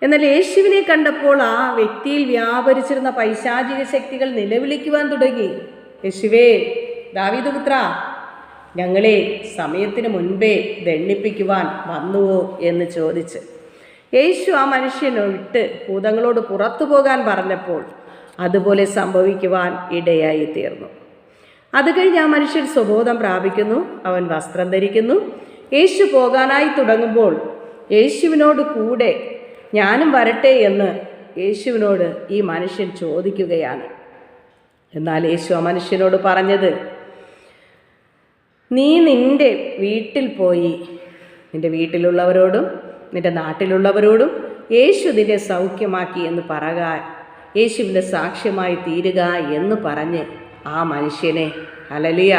എന്നാൽ യേശുവിനെ കണ്ടപ്പോൾ ആ വ്യക്തിയിൽ വ്യാപരിച്ചിരുന്ന പൈശാചിക ശക്തികൾ നിലവിളിക്കുവാൻ തുടങ്ങി. യേശുവേ, ദാവീദ് പുത്രാ, ഞങ്ങളെ സമയത്തിന് മുൻപേ ദണ്ഡിപ്പിക്കുവാൻ വന്നുവോ എന്ന് ചോദിച്ച് യേശു ആ മനുഷ്യനൊട്ട് ഭൂതങ്ങളോട് പുറത്തു പോകാൻ പറഞ്ഞപ്പോൾ അതുപോലെ സംഭവിക്കുവാൻ ഇടയായി തീർന്നു. അത് കഴിഞ്ഞ് ആ മനുഷ്യൻ സ്വബോധം പ്രാപിക്കുന്നു. അവൻ വസ്ത്രം ധരിക്കുന്നു. യേശു പോകാനായി തുടങ്ങുമ്പോൾ യേശുവിനോട് കൂടെ ഞാനും വരട്ടെ എന്ന് യേശുവിനോട് ഈ മനുഷ്യൻ ചോദിക്കുകയാണ്. എന്നാൽ യേശു ആ മനുഷ്യനോട് പറഞ്ഞത്, നീ നിൻ്റെ വീട്ടിൽ പോയി നിൻ്റെ വീട്ടിലുള്ളവരോടും നിൻ്റെ നാട്ടിലുള്ളവരോടും യേശു നിന്നെ സൗഖ്യമാക്കി എന്ന് പറയുക, യേശുവിൻ്റെ സാക്ഷ്യമായി തീരുക എന്ന് പറഞ്ഞ് ആ മനുഷ്യനെ ഹല്ലേലൂയ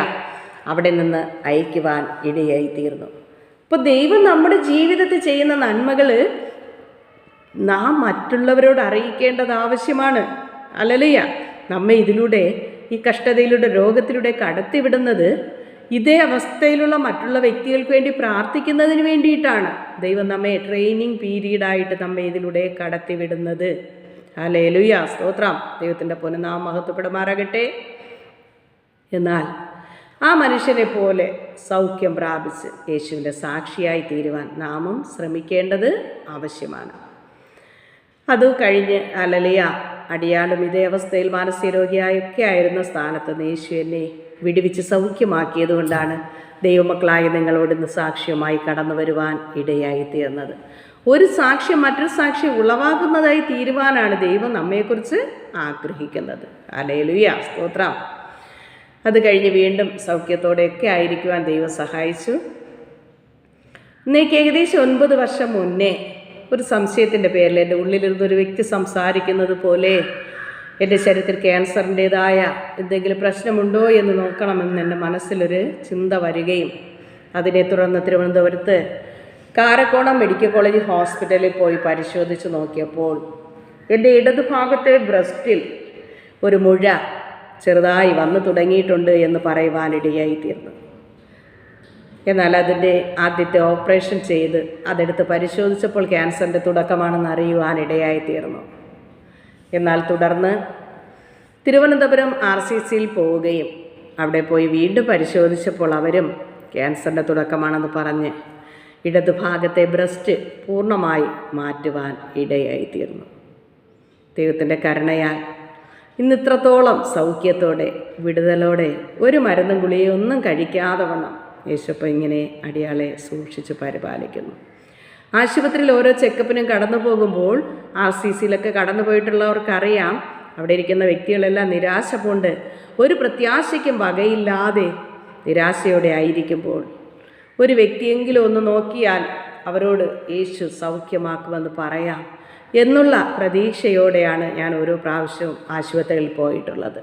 അവിടെ നിന്ന് അയക്കുവാൻ ഇടയായി തീർന്നു. അപ്പോൾ ദൈവം നമ്മുടെ ജീവിതത്തിൽ ചെയ്യുന്ന നന്മകൾ നാം മറ്റുള്ളവരോട് അറിയിക്കേണ്ടത് ആവശ്യമാണ്. ഹല്ലേലൂയ. നമ്മെ ഇതിലൂടെ, ഈ കഷ്ടതയിലൂടെ, രോഗത്തിലൂടെ കടത്തിവിടുന്നത് ഇതേ അവസ്ഥയിലുള്ള മറ്റുള്ള വ്യക്തികൾക്ക് വേണ്ടി പ്രാർത്ഥിക്കുന്നതിന് വേണ്ടിയിട്ടാണ്. ദൈവം നമ്മെ ട്രെയിനിങ് പീരീഡായിട്ട് നമ്മെ ഇതിലൂടെ കടത്തിവിടുന്നത്. ഹല്ലേലൂയ, സ്തോത്രം. ദൈവത്തിൻ്റെ പൊന്നുനാമം മഹത്വപ്പെടുമാറാകട്ടെ. എന്നാൽ ആ മനുഷ്യനെ പോലെ സൗഖ്യം പ്രാപിച്ച് യേശുവിൻ്റെ സാക്ഷിയായി തീരുവാൻ നാമും ശ്രമിക്കേണ്ടത് ആവശ്യമാണ്. അത് കഴിഞ്ഞ് ഹല്ലേലൂയ അടിയാളും ഇതേ അവസ്ഥയിൽ മാനസിക രോഗിയായൊക്കെ ആയിരുന്ന സ്ഥാനത്ത് നിന്ന് യേശു എന്നെ വിടുവിച്ച് സൗഖ്യമാക്കിയത് കൊണ്ടാണ് ദൈവമക്കളായ നിങ്ങളോട് ഇന്ന് സാക്ഷ്യമായി കടന്നു വരുവാൻ ഇടയായി തീർന്നത്. ഒരു സാക്ഷ്യം മറ്റൊരു സാക്ഷ്യം ഉളവാകുന്നതായി തീരുവാനാണ് ദൈവം നമ്മെക്കുറിച്ച് ആഗ്രഹിക്കുന്നത്. ഹല്ലേലൂയ, സ്തോത്രം. അത് കഴിഞ്ഞ് വീണ്ടും സൗഖ്യത്തോടെയൊക്കെ ആയിരിക്കുവാൻ ദൈവം സഹായിച്ചു. ഇന്നേക്ക് ഏകദേശം 9 വർഷം മുന്നേ ഒരു സംശയത്തിൻ്റെ പേരിൽ എൻ്റെ ഉള്ളിലിരുന്നൊരു വ്യക്തി സംസാരിക്കുന്നത് പോലെ എൻ്റെ ശരീരത്തിൽ ക്യാൻസറിൻ്റേതായ എന്തെങ്കിലും പ്രശ്നമുണ്ടോ എന്ന് നോക്കണമെന്ന് എൻ്റെ മനസ്സിലൊരു ചിന്ത വരികയും അതിനെ തുടർന്ന് തിരുവനന്തപുരത്ത് കാരക്കോണം മെഡിക്കൽ കോളേജ് ഹോസ്പിറ്റലിൽ പോയി പരിശോധിച്ച് നോക്കിയപ്പോൾ എൻ്റെ ഇടതുഭാഗത്തെ ബ്രസ്റ്റിൽ ഒരു മുഴ ചെറുതായി വന്നു തുടങ്ങിയിട്ടുണ്ട് എന്ന് പറയുവാനിടയായി തീർന്നു. എന്നാൽ അതിൻ്റെ ആദ്യത്തെ ഓപ്പറേഷൻ ചെയ്ത് അതെടുത്ത് പരിശോധിച്ചപ്പോൾ ക്യാൻസറിൻ്റെ തുടക്കമാണെന്ന് അറിയുവാനിടയായി തീർന്നു. എന്നാൽ തുടർന്ന് തിരുവനന്തപുരം RCCയിൽ പോവുകയും അവിടെ പോയി വീണ്ടും പരിശോധിച്ചപ്പോൾ അവരും ക്യാൻസറിൻ്റെ തുടക്കമാണെന്ന് പറഞ്ഞ് ഇടതുഭാഗത്തെ ബ്രസ്റ്റ് പൂർണ്ണമായി മാറ്റുവാൻ ഇടയായി തീർന്നു. ദൈവത്തിൻ്റെ കരുണയാൽ ഇന്ന് ഇത്രത്തോളം സൗഖ്യത്തോടെ വിടുതലോടെ ഒരു മരുന്നും ഗുളികയൊന്നും കഴിക്കാതെ വണ്ണം യേശുപ്പ ഇങ്ങനെ അടിയാളെ സൂക്ഷിച്ച് പരിപാലിക്കുന്നു. ആശുപത്രിയിൽ ഓരോ ചെക്കപ്പിനും കടന്നു പോകുമ്പോൾ RCCയിലൊക്കെ കടന്നു പോയിട്ടുള്ളവർക്കറിയാം, അവിടെ ഇരിക്കുന്ന വ്യക്തികളെല്ലാം നിരാശ കൊണ്ട് ഒരു പ്രത്യാശയ്ക്കും വകയില്ലാതെ നിരാശയോടെ ആയിരിക്കുമ്പോൾ ഒരു വ്യക്തിയെങ്കിലും ഒന്ന് നോക്കിയാൽ അവരോട് യേശു സൗഖ്യമാക്കുമെന്ന് പറയാം എന്നുള്ള പ്രതീക്ഷയോടെയാണ് ഞാൻ ഓരോ പ്രാവശ്യവും ആശുപത്രികളിൽ പോയിട്ടുള്ളത്.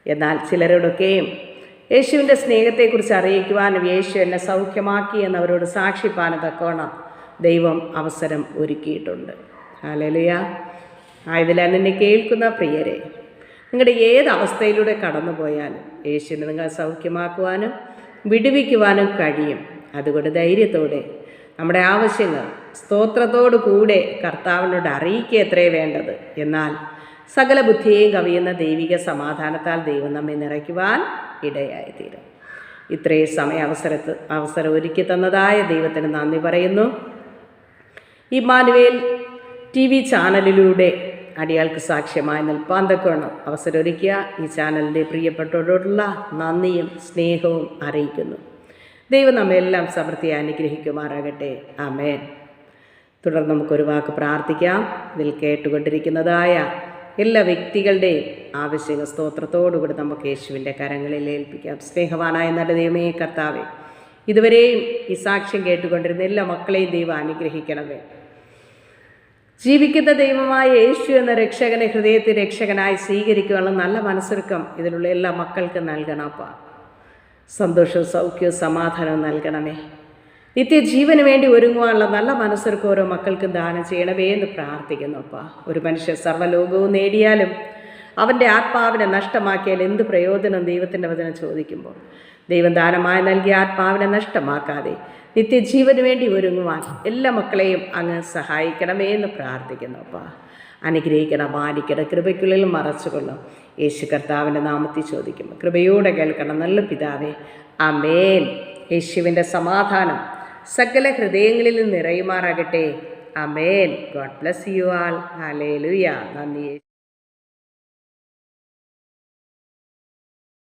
എന്നാൽ ചിലരോടൊക്കെയും യേശുവിൻ്റെ സ്നേഹത്തെക്കുറിച്ച് അറിയിക്കുവാനും യേശു എന്നെ സൗഖ്യമാക്കി എന്നവരോട് സാക്ഷിപ്പാനും തക്കോണം ദൈവം അവസരം ഒരുക്കിയിട്ടുണ്ട്. ഹല്ലേലൂയ. ആയതിനാൽ എന്നെ കേൾക്കുന്ന പ്രിയരെ, നിങ്ങളുടെ ഏത് അവസ്ഥയിലൂടെ കടന്നു പോയാലും യേശുവിനെ നിങ്ങളെ സൗഖ്യമാക്കുവാനും വിടുവിക്കുവാനും കഴിയും. അതുകൊണ്ട് ധൈര്യത്തോടെ നമ്മുടെ ആവശ്യങ്ങൾ സ്തോത്രത്തോടു കൂടെ കർത്താവിനോട് അറിയിക്കുക എത്രേ വേണ്ടത്. എന്നാൽ സകല ബുദ്ധിയെയും കവിയുന്ന ദൈവിക സമാധാനത്താൽ ദൈവം നമ്മെ നിറയ്ക്കുവാൻ ഇടയായിത്തീരും. ഇത്രയും അവസരം ഒരുക്കി തന്നതായ ദൈവത്തിന് നന്ദി പറയുന്നു. ഇമ്മാനുവേൽ TV ചാനലിലൂടെ അടിയാൾക്ക് സാക്ഷ്യമായി നിൽപ്പാൻ തക്കവണ്ണം അവസരമൊരുക്കിയ ഈ ചാനലിൻ്റെ പ്രിയപ്പെട്ടവരോടുള്ള നന്ദിയും സ്നേഹവും അറിയിക്കുന്നു. ദൈവം നമ്മെല്ലാം സമൃദ്ധി അനുഗ്രഹിക്കുമാറാകട്ടെ. ആമേൻ. തുടർന്ന് നമുക്കൊരു വാക്ക് പ്രാർത്ഥിക്കാം. ഇതിൽ കേട്ടുകൊണ്ടിരിക്കുന്നതായ എല്ലാ വ്യക്തികളുടെയും ആവശ്യങ്ങൾ സ്തോത്രത്തോടുകൂടി നമുക്ക് യേശുവിൻ്റെ കരങ്ങളിൽ ഏൽപ്പിക്കാം. സ്നേഹവാനായ നല്ല ദൈവമേ കർത്താവേ, ഇതുവരെയും ഈ സാക്ഷ്യം കേട്ടുകൊണ്ടിരുന്ന എല്ലാ മക്കളെയും ദൈവം അനുഗ്രഹിക്കണമേ. ജീവിക്കുന്ന ദൈവമായ യേശു എന്ന രക്ഷകനെ ഹൃദയത്തിൽ രക്ഷകനായി സ്വീകരിക്കുവാനുള്ള നല്ല മനസ്സൊരുക്കം ഇതിലുള്ള എല്ലാ മക്കൾക്കും നൽകണമപ്പ. സന്തോഷവും സൗഖ്യവും സമാധാനവും നൽകണമേ. നിത്യജീവന് വേണ്ടി ഒരുങ്ങുവാനുള്ള നല്ല മനസ്സൊരുക്കം ഓരോ മക്കൾക്കും ദാനം ചെയ്യണമേ എന്ന് പ്രാർത്ഥിക്കുന്നുപ്പ. ഒരു മനുഷ്യൻ സർവ്വലോകവും നേടിയാലും അവൻ്റെ ആത്മാവിനെ നഷ്ടമാക്കിയാൽ എന്ത് പ്രയോജനം? ദൈവത്തിൻ്റെ വചനം ചോദിക്കുമ്പോൾ ദൈവം ദാനമായി നൽകിയ ആത്മാവിനെ നഷ്ടമാക്കാതെ നിത്യജീവന് വേണ്ടി ഒരുങ്ങുവാൻ എല്ലാ മക്കളെയും അങ്ങ് സഹായിക്കണമേ എന്ന് പ്രാർത്ഥിക്കുന്നു. അപ്പാ അനുഗ്രഹിക്കണം, മാനിക്കണം, കൃപയ്ക്കുള്ളിൽ മറച്ചുകൊള്ളും. യേശു കർത്താവിൻ്റെ നാമത്തിൽ ചോദിക്കും. കൃപയോടെ കേൾക്കണം നല്ല പിതാവേ. ആമേൻ. യേശുവിൻ്റെ സമാധാനം സകല ഹൃദയങ്ങളിൽ നിറയുമാറാകട്ടെ. Amen. God bless you all. Hallelujah. നന്ദി.